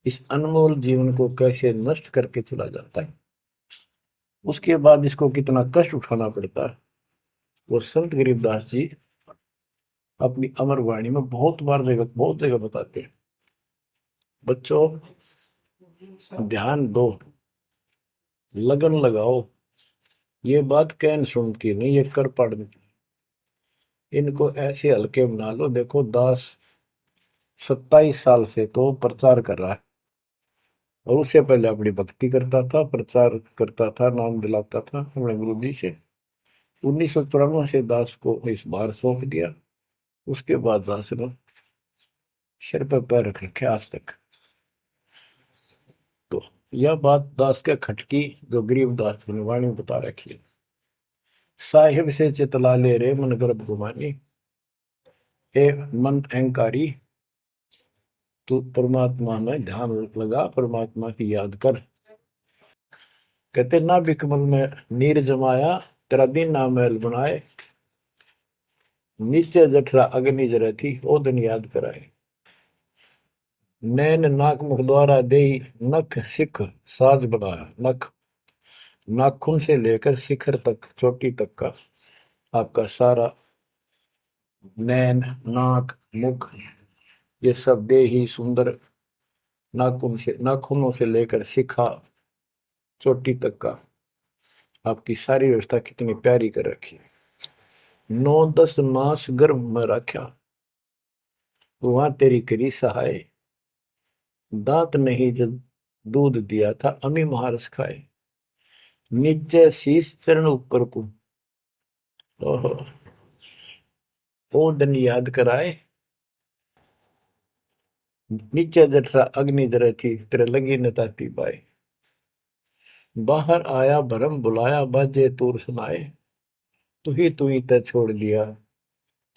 इस अनमोल जीवन को कैसे नष्ट करके चला जाता है, उसके बाद इसको कितना कष्ट उठाना पड़ता है, वो संत गरीबदास जी अपनी अमर वाणी में बहुत जगह बताते हैं। बच्चों, ध्यान दो, लगन लगाओ, ये बात कहन सुन की नहीं, ये कर पढ़ने की। इनको ऐसे हल्के बना लो। देखो दास 27 साल से तो प्रचार कर रहा है, और उससे पहले अपनी भक्ति करता था, प्रचार करता था, नाम दिलाता था अपने गुरु जी से। 1994 से दास को इस बार सौंप दिया, उसके बाद दास ने सिर पर पैर रख रखे आज तक। तो यह बात दास के खटकी, जो गरीब दास की वाणी में बता रखी है। साहिब से चितला ले रे मन गर्भ गुमानी, ए मन अहंकारी, तू परमात्मा में ध्यान लगा, परमात्मा की याद कर। कहते ना बिकमल में नीर जमाया, तेरा दिन ना महल बनाए, नीचे जठरा अग्नि जरे थी, ओ दिन याद कराए। नैन नाक मुख द्वारा दे, नख सिख साज बनाया। नख, नाखून से लेकर शिखर तक, चोटी तक का आपका सारा नैन, नाक, मुख, ये सब दे ही सुंदर, नाखूनों से लेकर शिखा चोटी तक का आपकी सारी व्यवस्था कितनी प्यारी कर रखी है। 9-10 मास गर्भ में रखा, वहां तेरी करी सहाय, दांत नहीं जब दूध दिया था, अमी महारस खाए। नीचे शीश चरण ऊपर को, ओहो, वो दिन याद कराए। नीचे जठरा अग्नि जरे थी, तेरे लगी न ताती बाई। बाहर आया भरम बुलाया, बाजे तूर सुनाए, तू ही तय छोड़ दिया,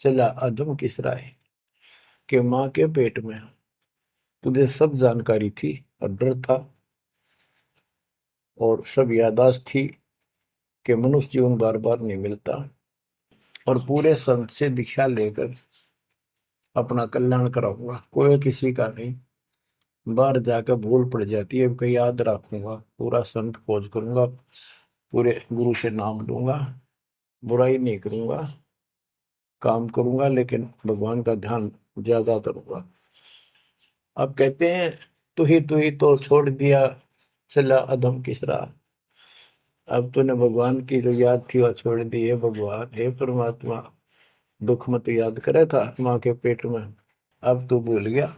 चला अधम किस राय। के माँ के पेट में तुझे सब जानकारी थी, और डर था, और सब यादाश्त थी कि मनुष्य जीवन बार बार नहीं मिलता, और पूरे संत से दीक्षा लेकर अपना कल्याण कराऊंगा, कोई किसी का नहीं। बाहर जाकर भूल पड़ जाती है, कहीं याद रखूंगा, पूरा संत खोज करूंगा, पूरे गुरु से नाम लूंगा, बुराई नहीं करूंगा, काम करूंगा, लेकिन भगवान का ध्यान ज्यादा करूंगा। अब कहते हैं तू ही तो छोड़ दिया, चला अधम किस राह। अब तूने भगवान की जो याद थी वह छोड़ दी है। भगवान, हे परमात्मा, दुख में तो याद करे था माँ के पेट में, अब तू भूल गया।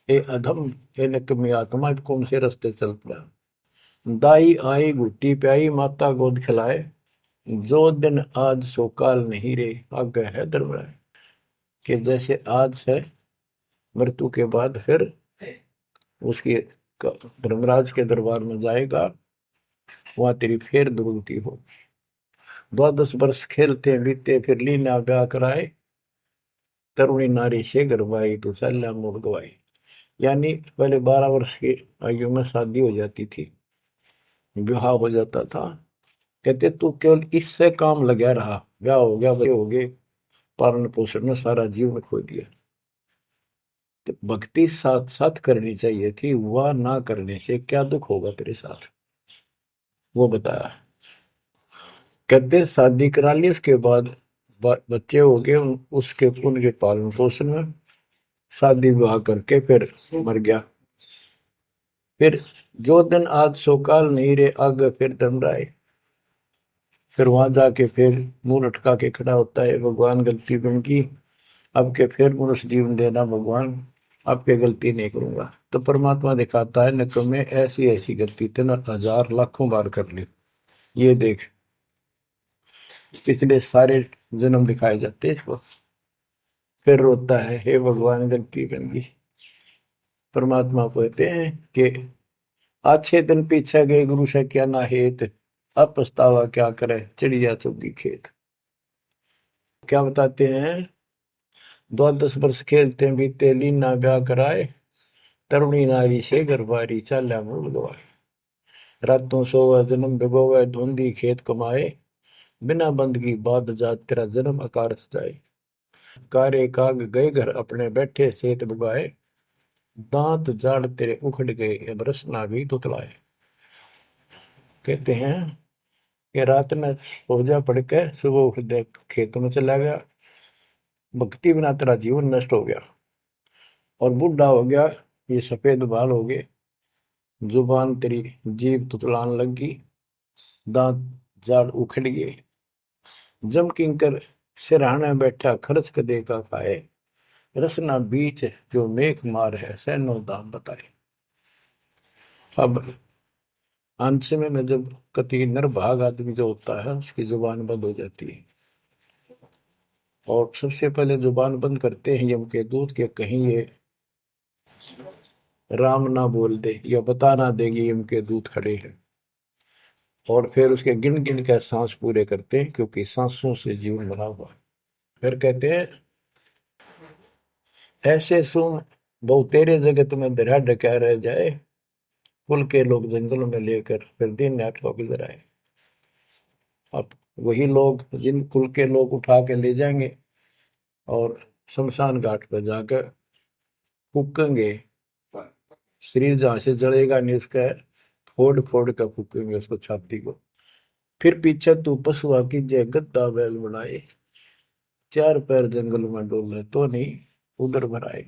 ए अधम, हे निकम्मी आत्मा, कौन से रास्ते चल पड़ा। दाई आई घुट्टी प्याई, माता गोद खिलाए, जो दिन आज सो काल नहीं रे, आगे है दरबार। कि जैसे आज है, मृत्यु के बाद फिर उसकी धर्मराज के दरबार में जाएगा, वहां तेरी फिर दुर्गति हो। 12 वर्ष खेलते बीते, फिर लीना ब्याह कराए, तरुणी नारी से गरबाई, तो सल्ला मोड़ गवाई। यानी पहले 12 वर्ष की आयु में शादी हो जाती थी, विवाह हो जाता था। कहते तू केवल इससे काम लगा रहा, ब्याह हो गया, बच्चे हो गए, पालन पोषण में सारा जीवन खो दिया। तो भक्ति साथ साथ करनी चाहिए थी, वह ना करने से क्या दुख होगा तेरे साथ, वो बताया। कहते शादी करा ली, उसके बाद बच्चे हो गए, उसके उनके पालन पोषण में शादी विवाह करके फिर मर गया। फिर जो दिन आज सो काल नहीं रे आगे फिर धमराए। फिर वहां जाके फिर मुंह लटका के खड़ा होता है, भगवान गलती बन की, अब के फिर मनुष्य जीवन देना भगवान, अब के गलती नहीं करूंगा। तो परमात्मा दिखाता है न तुम्हें ऐसी ऐसी गलती तेना हजार लाखों बार कर ली, ये देख। पिछले सारे जन्म दिखाए जाते हैं इसको। फिर रोता है, हे भगवान गलती बन गई। परमात्मा को कहते हैं कि अच्छे दिन पीछे गए गुरु से क्या ना हेत, अब पछतावा क्या करे चिड़िया चुगी खेत। क्या बताते हैं, 10 वर्ष खेलते हैं बीते लीना ब्याह कराए, तरुणी नारी से गरबारी चाल्या मूल गवाए। रातों सोवा जन्म भिगोवे धुंधी खेत कमाए, बिना बंदगी बाद जात तेरा जन्म अकारथ जाए। कारे काग गए घर अपने बैठे सेत बुगाए, दांत जाड़ तेरे उखड़ गए अब रस ना भी तुतलाए। कहते हैं कि रात में सो जा पड़ के सुबह उठ दे खेतों में चला गया, भक्ति बिना तेरा जीवन नष्ट हो गया, और बूढ़ा हो गया, ये सफेद बाल हो गए, जुबान तेरी जीभ तुतलान लगी, दांत जाड़ उखड़ गए। जम किंकर सिरहाने बैठा खर्च कदे का खाए, रसना बीच जो मेघ मार है सैनो दाम बताए। अब अंत में जब कति निर्भाग आदमी जो होता है उसकी जुबान बंद हो जाती है, और सबसे पहले जुबान बंद करते हैं यम के दूत के, कहीं ये राम ना बोल दे या बता ना देगी यम के दूत खड़े हैं। और फिर उसके गिन गिन के सांस पूरे करते हैं, क्योंकि सांसों से जीवन बना हुआ है। फिर कहते हैं, ऐसे सुन बहु तेरे जगत में दरिया डका रह जाए, कुल के लोग जंगलों में लेकर फिर दिन रात को गुजर आए। अब वही लोग जिन कुल के लोग उठा के ले जाएंगे और शमशान घाट पर जाकर फूकेंगे, शरीर जहां से जलेगा नहीं उसका फोड़ फोड़ कर फूकेंगे उसको, छाती को। फिर पीछे तू पशुआ की जय गद्दा बैल बनाए, चार पैर जंगल में डोले तो नहीं उधर भराए।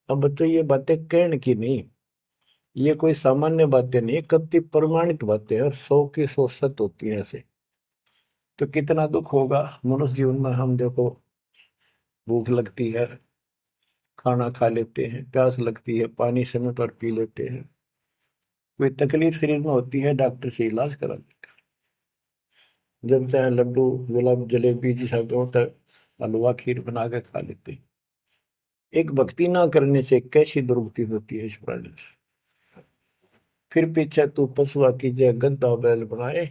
अब बच्चों ये बातें कहने की नहीं, ये कोई सामान्य बातें नहीं, कति प्रमाणित बातें हैं, और 100 की 100 सत्य होती है ऐसे। तो कितना दुख होगा मनुष्य जीवन में, हम देखो भूख लगती है खाना खा लेते हैं, प्यास लगती है पानी समय पर पी लेते हैं, कोई तकलीफ शरीर में होती है डॉक्टर से इलाज करा लेते हैं, जब चाहे लड्डू गुलाब जलेबी जी सब होता है हलवा खीर बना के खा लेते हैं। एक भक्ति ना करने से कैसी दुर्गति होती है इस प्राणी से। फिर पीछे तू पशुआ की जय गद्दा बैल बनाए,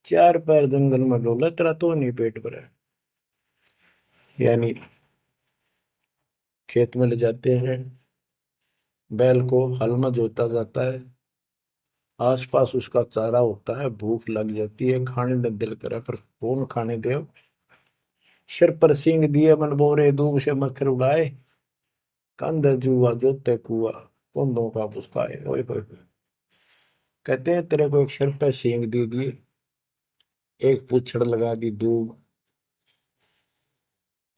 चार पैर जंगल में डोला तेरा तो नहीं पेट भरा। यानी खेत में ले जाते हैं, बैल को हल में जोता जाता है, आसपास उसका चारा होता है, भूख लग जाती है, खाने में दिल करे पर कौन खाने दे। सिर पर सींग दिए मन बोरे दूब से मच्छर उड़ाए, कंध जुआ जोते कुआ कुंदों का पुस्ताए। ओए होए होए। कहते हैं तेरे को एक सिर पर सींग दे दिए, एक पूछड़ लगा दी दूब,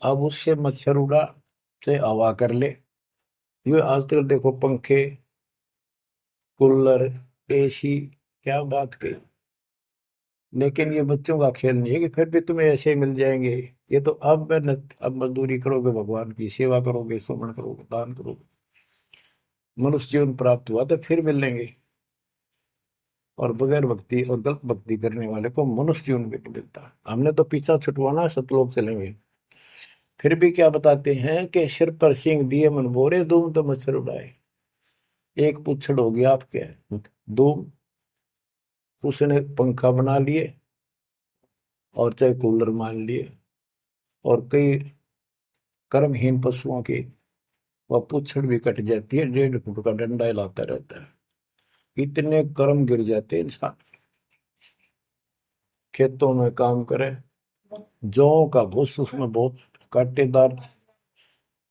अब उससे मच्छर उड़ा से हवा कर ले। ये आजकल देखो पंखे कूलर एसी, क्या बात कही। लेकिन ये बच्चों का खेल नहीं है कि फिर भी तुम्हें ऐसे ही मिल जाएंगे। ये तो अब मेहनत, अब मजदूरी करोगे, भगवान की सेवा करोगे, सुमन करोगे, दान करोगे, मनुष्य जीवन प्राप्त हुआ तो फिर मिलेंगे। और बगैर भक्ति और गलत भक्ति करने वाले को मनुष्य जीवन भी नहीं मिलता। हमने तो पीछा छुटवाना, सतलोक चलेंगे। फिर भी क्या बताते हैं कि सिर पर सींग दिए मन बोरे दूम तो मच्छर उड़ाए। एक पुच्छड़ हो गया आपके दूम, उसने पंखा बना लिए और चाहे कूलर मान लिए, और कई कर्महीन पशुओं की वह पुच्छड़ भी कट जाती है, 1.5 फुट का डंडा हिलाता रहता है। इतने कर्म गिर जाते हैं इंसान। खेतों में काम करे, जौ का भूस उसमें बहुत कांटेदार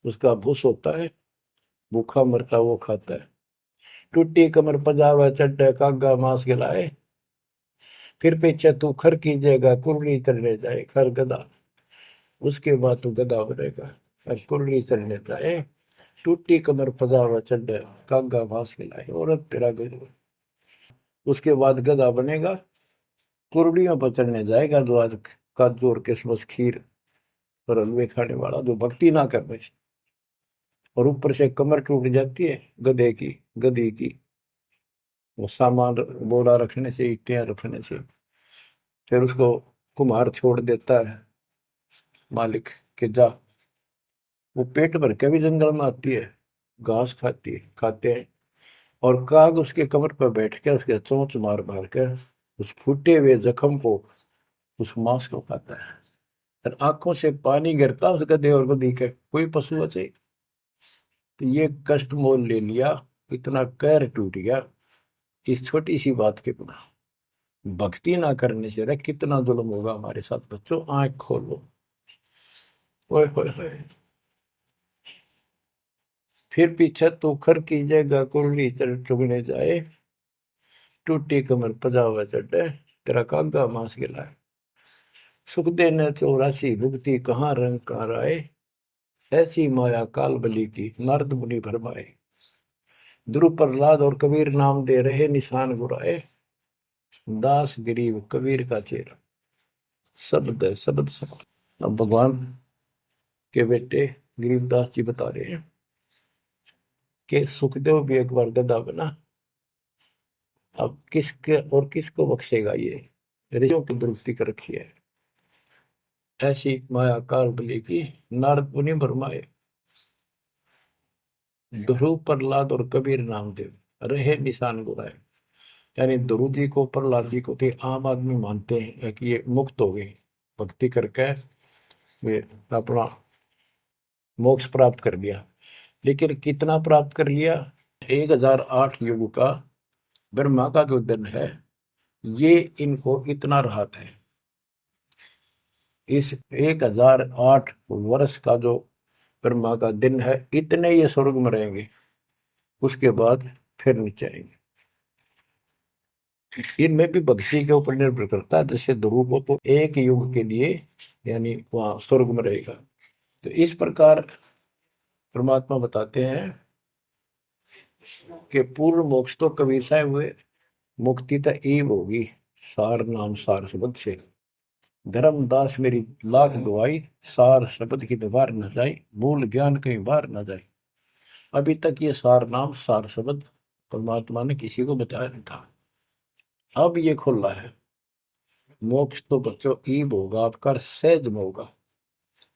उसका भूस होता है, भूखा मरता वो खाता है। टूटी कमर पजावा चड्डे कागा मांस खिलाए, फिर पीछे तू खर कीजिएगा कुर्री चढ़ने जाए खर गधा, उसके बाद तू गधा बनेगा और कुर्री चढ़ने जाए। टूटी कमर पजावा चढ़ कागा भास खिलाए, और तेरा गजब। उसके बाद गधा बनेगा, कुर्डियों पर चढ़ने जाएगा, जो आज काजू और किशमिश खीर और हलवे खाने वाला, जो भक्ति ना कर रहे, और ऊपर से कमर टूट जाती है गधे की, गधी की, वो सामान बोरा रखने से, ईंटें रखने से। फिर उसको कुम्हार छोड़ देता है मालिक के जा, वो पेट भर के भी जंगल में आती है, घास खाती है, खाते हैं, और काग उसके कमर पर बैठ के उसके चोंच मार मार कर उस फूटे हुए जख्म को, उस मांस को खाता है। और आंखों से पानी गिरता उस गधे और गधी के, कोई पशु बचे। तो ये कष्ट मोल ले लिया, इतना कहर टूट गया इस छोटी सी बात के बिना। भक्ति ना करने से रे कितना जुल्म होगा हमारे साथ। बच्चों आंख खोलो, ओए होए होए। फिर पीछे तो खर की जगह कुरली चुगने जाए, टूटी कमर पजावा चढ़े, तेरा कागा मांस गिलाए। सुख देने 84 भुगती कहाँ रंग कहाँ राय, ऐसी माया काल बली की नारद मुनि भरमाए। ध्रुव प्रहलाद और कबीर नाम दे रहे निशान गुराए, दास गरीब कबीर का चेहरा। शब्द है, शब्द शब्द। अब भगवान के बेटे गरीबदास जी बता रहे हैं कि सुखदेव भी एक बार गधा बना, अब किसके और किसको बख्शेगा ये, ऋषियों की दुरुस्ती कर रखी है। ऐसी माया काल बली की नारद मुनि भरमाए। ध्रुव प्रहलाद और कबीर नामदेव रहे निशान गुराए। यानी ध्रुव जी को, प्रहलाद जी को थे आम आदमी मानते हैं कि ये मुक्त हो गए, भक्ति करके वे अपना मोक्ष प्राप्त कर लिया। लेकिन कितना प्राप्त कर लिया? 1008 युग का ब्रह्मा का जो दिन है, ये इनको इतना राहत है। इस 1008 वर्ष का जो ब्रह्मा का दिन है, इतने ये स्वर्ग में रहेंगे, उसके बाद फिर नीचे आएंगे। इनमें भी भक्ति के ऊपर निर्भर करता है। जैसे ध्रुव को तो एक युग के लिए यानी वहां स्वर्ग में रहेगा। तो इस प्रकार परमात्मा बताते हैं कि पूर्ण मोक्ष तो कबीर साहब हुए, मुक्ति तो ईब होगी सार नाम सार शब्द से। धर्मदास मेरी लाख दुआई, सार शब्द की दीवार न जाए, मूल ज्ञान कहीं बाहर न जाए। अभी तक ये सार नाम सार शब्द परमात्मा ने किसी को बताया नहीं था, अब ये खुला है। मोक्ष तो बच्चों ईब होगा आपका, सहज में होगा।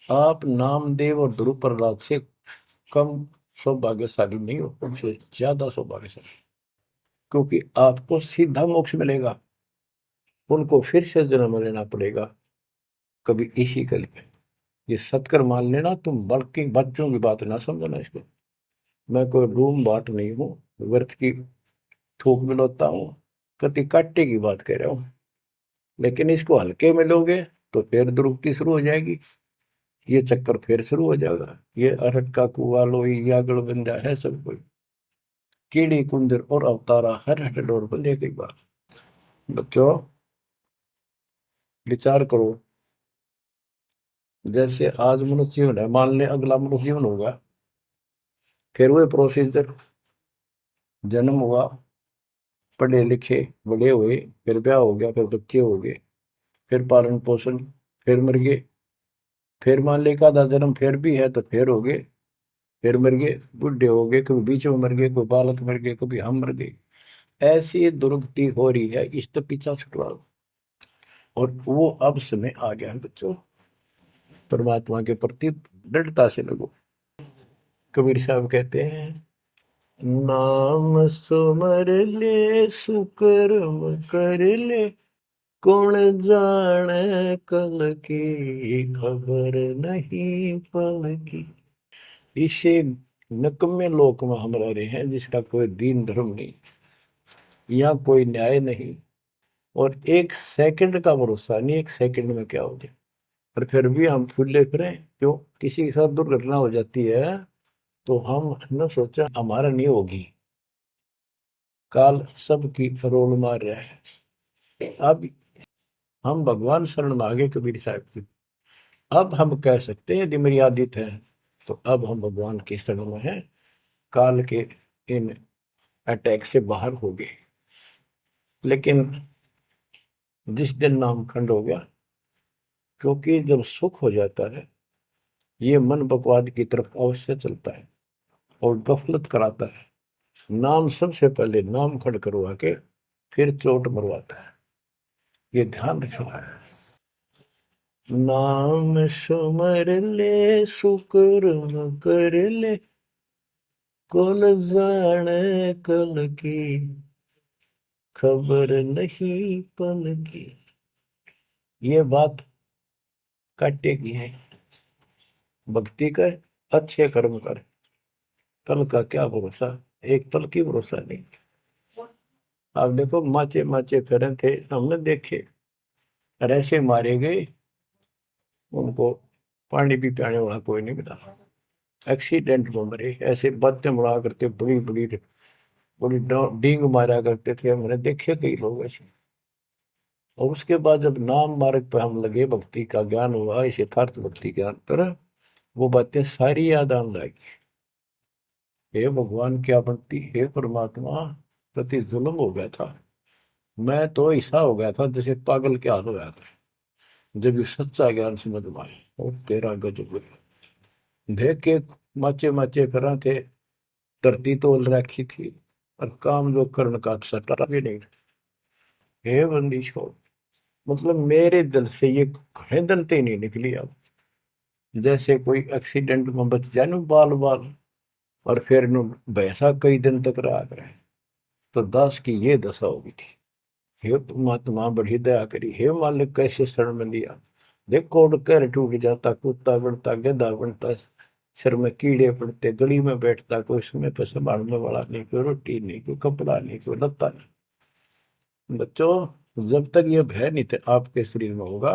आप नामदेव और ध्रुव प्रहलाद से कम सौभाग्यशाली नहीं हो, उनसे ज्यादा सौभाग्यशाली, क्योंकि आपको सीधा मोक्ष मिलेगा, उनको फिर से जन्म लेना पड़ेगा कभी इसी कल में। ये सत्कर मान लेना तुम, बल्कि बच्चों की बात ना समझना इसको। मैं कोई रूम बाट नहीं हूँ, व्यर्थ की थूक मिलोता हूँ, कति काटे की बात कह रहा हूँ। लेकिन इसको हल्के में लोगे तो फिर दुरुक्ति शुरू हो जाएगी, ये चक्कर फिर शुरू हो जाएगा। ये अरट का कुआ लोई यागड़ बंदा है सब कोई, कीड़ी कुंदर और अवतारा हर हट डोर बंदे की बात। बच्चों विचार करो, जैसे आज मनुष्य जीवन है, मान ले अगला मनुष्य जीवन होगा, फिर वही प्रोसीजर, जन्म हुआ, पढ़े लिखे बड़े हुए, फिर ब्याह हो गया, फिर बच्चे हो गए, फिर पालन पोषण, फिर मर गए, फिर मान ले का जन्म फिर भी है तो फिर हो गए, फिर मर गए, बूढ़े हो गए, कभी बीच में मर गए, कोई बालक मर गए, कभी हम मर गए। ऐसी दुर्गति हो रही है, इस तो पीछा छुटवा लो। और वो अब समय आ गया है बच्चों, परमात्मा के प्रति दृढ़ता से लगो। कबीर साहब कहते हैं, नाम सुमर ले सुकर्म कर ले, कौन जाने कल की खबर नहीं पल की। इसे नकम्मे लोक में हम रह रहे हैं, जिसका कोई दीन धर्म नहीं, यहाँ कोई न्याय नहीं, और एक सेकंड का भरोसा नहीं, एक सेकंड में क्या हो जाए। और फिर भी हम फूले फिरे, क्यों? किसी के साथ दुर्घटना हो जाती है तो हम न सोचा हमारा नहीं होगी, काल सबकी रोल मार रहा है। अब हम भगवान शरण मांगे कबीर साहब की, अब हम कह सकते हैं यदि मेरी आदित है, तो अब हम भगवान की शरण में हैं। काल के इन अटैक से बाहर हो गए। लेकिन जिस दिन नाम खंड हो गया, क्योंकि जब सुख हो जाता है ये मन बकवाद की तरफ अवश्य चलता है और गफलत कराता है। नाम सबसे पहले नाम खड़ करवा के फिर चोट मरवाता है, ये ध्यान रखना है। नाम सुमर ले सुकर्म कर ले, कौन जाने कल की, खबर नहीं पल की। ये बात काटेगी है। भक्ति कर, अच्छे कर्म कर, कल का क्या भरोसा, एक पल की भरोसा नहीं। आप देखो माचे माचे फिरे थे, हमने देखे, और ऐसे मारे गए, उनको पानी भी पियाने वाला कोई नहीं मिला, एक्सीडेंट में मरे। ऐसे बातें बड़ा करते, बड़ी बड़ी बड़ी डींग मारा करते थे, हमने देखे कई लोग ऐसे। और उसके बाद जब नाम मार्ग पर हम लगे, भक्ति का ज्ञान हुआ, इस यथार्थ भक्ति ज्ञान पर, वो बातें सारी याद आने लगी। हे भगवान क्या बनती, हे परमात्मा, प्रति जुल्म हो गया था। मैं तो ऐसा हो गया था जैसे पागल के हाल हो गया था, जब ये सच्चा ज्ञान समझ में आया। और तेरा गजब देख के माचे माचे करा थे, धरती तोल रखी थी, और काम जो कर्ण का सटा भी नहीं था। हे बंदी छोड़, मतलब मेरे दिल से ये घने दंते नहीं निकली। अब जैसे कोई एक्सीडेंट में बच जाए ना बाल बाल, और फिर नु भैंसा कई दिन तक रहा करे, तो दास की ये दशा होगी थी। हे परमात्मा बड़ी दया करी, हे मालिक कैसे शरण में लिया। देखो कर टूट जाता, कुत्ता बनता, गधा बनता, सिर में कीड़े पड़ते, गली में बैठता, कोई समय पर संभालने वाला नहीं, कोई रोटी नहीं, कोई कपड़ा नहीं, कोई लत्ता नहीं। बच्चों, जब तक ये भय नहीं थे आपके शरीर में होगा,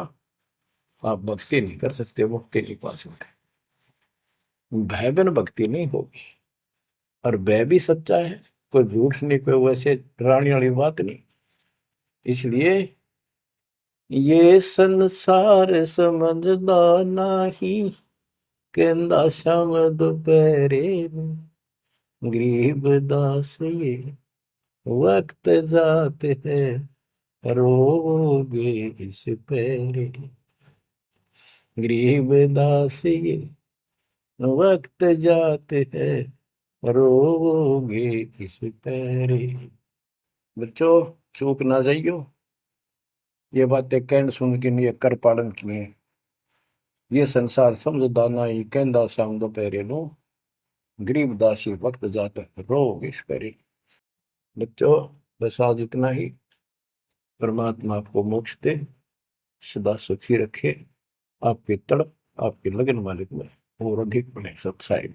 आप भक्ति नहीं कर सकते, मुक्ति नहीं पा सकते। भय बिन भक्ति नहीं होगी। और भय भी सच्चा है, कोई झूठ नहीं, कोई वैसे डराने वाली बात नहीं। इसलिए ये संसार समझदा नहीं, कहंदा शाम दोपहरे में, गरीब दास ये वक्त जाते हैं, रोगे इस पैरे। गरीब दास ये वक्त जाते हैं, रोगे इस पैरे। बच्चों, चूक ना जाइयो, ये बातें कहन सुन के नहीं, कर पालन किए। ये संसार समझदा नहीं, कहंदा शाम दोपहरे नो, गरीब दासी वक्त जाता है, रोग इस पैरे। बच्चों, बस आज इतना ही। परमात्मा आपको मोक्ष दे, सदा सुखी रखे, आपकी तड़प, आपकी लगन मालिक में और अधिक बने सत्साई।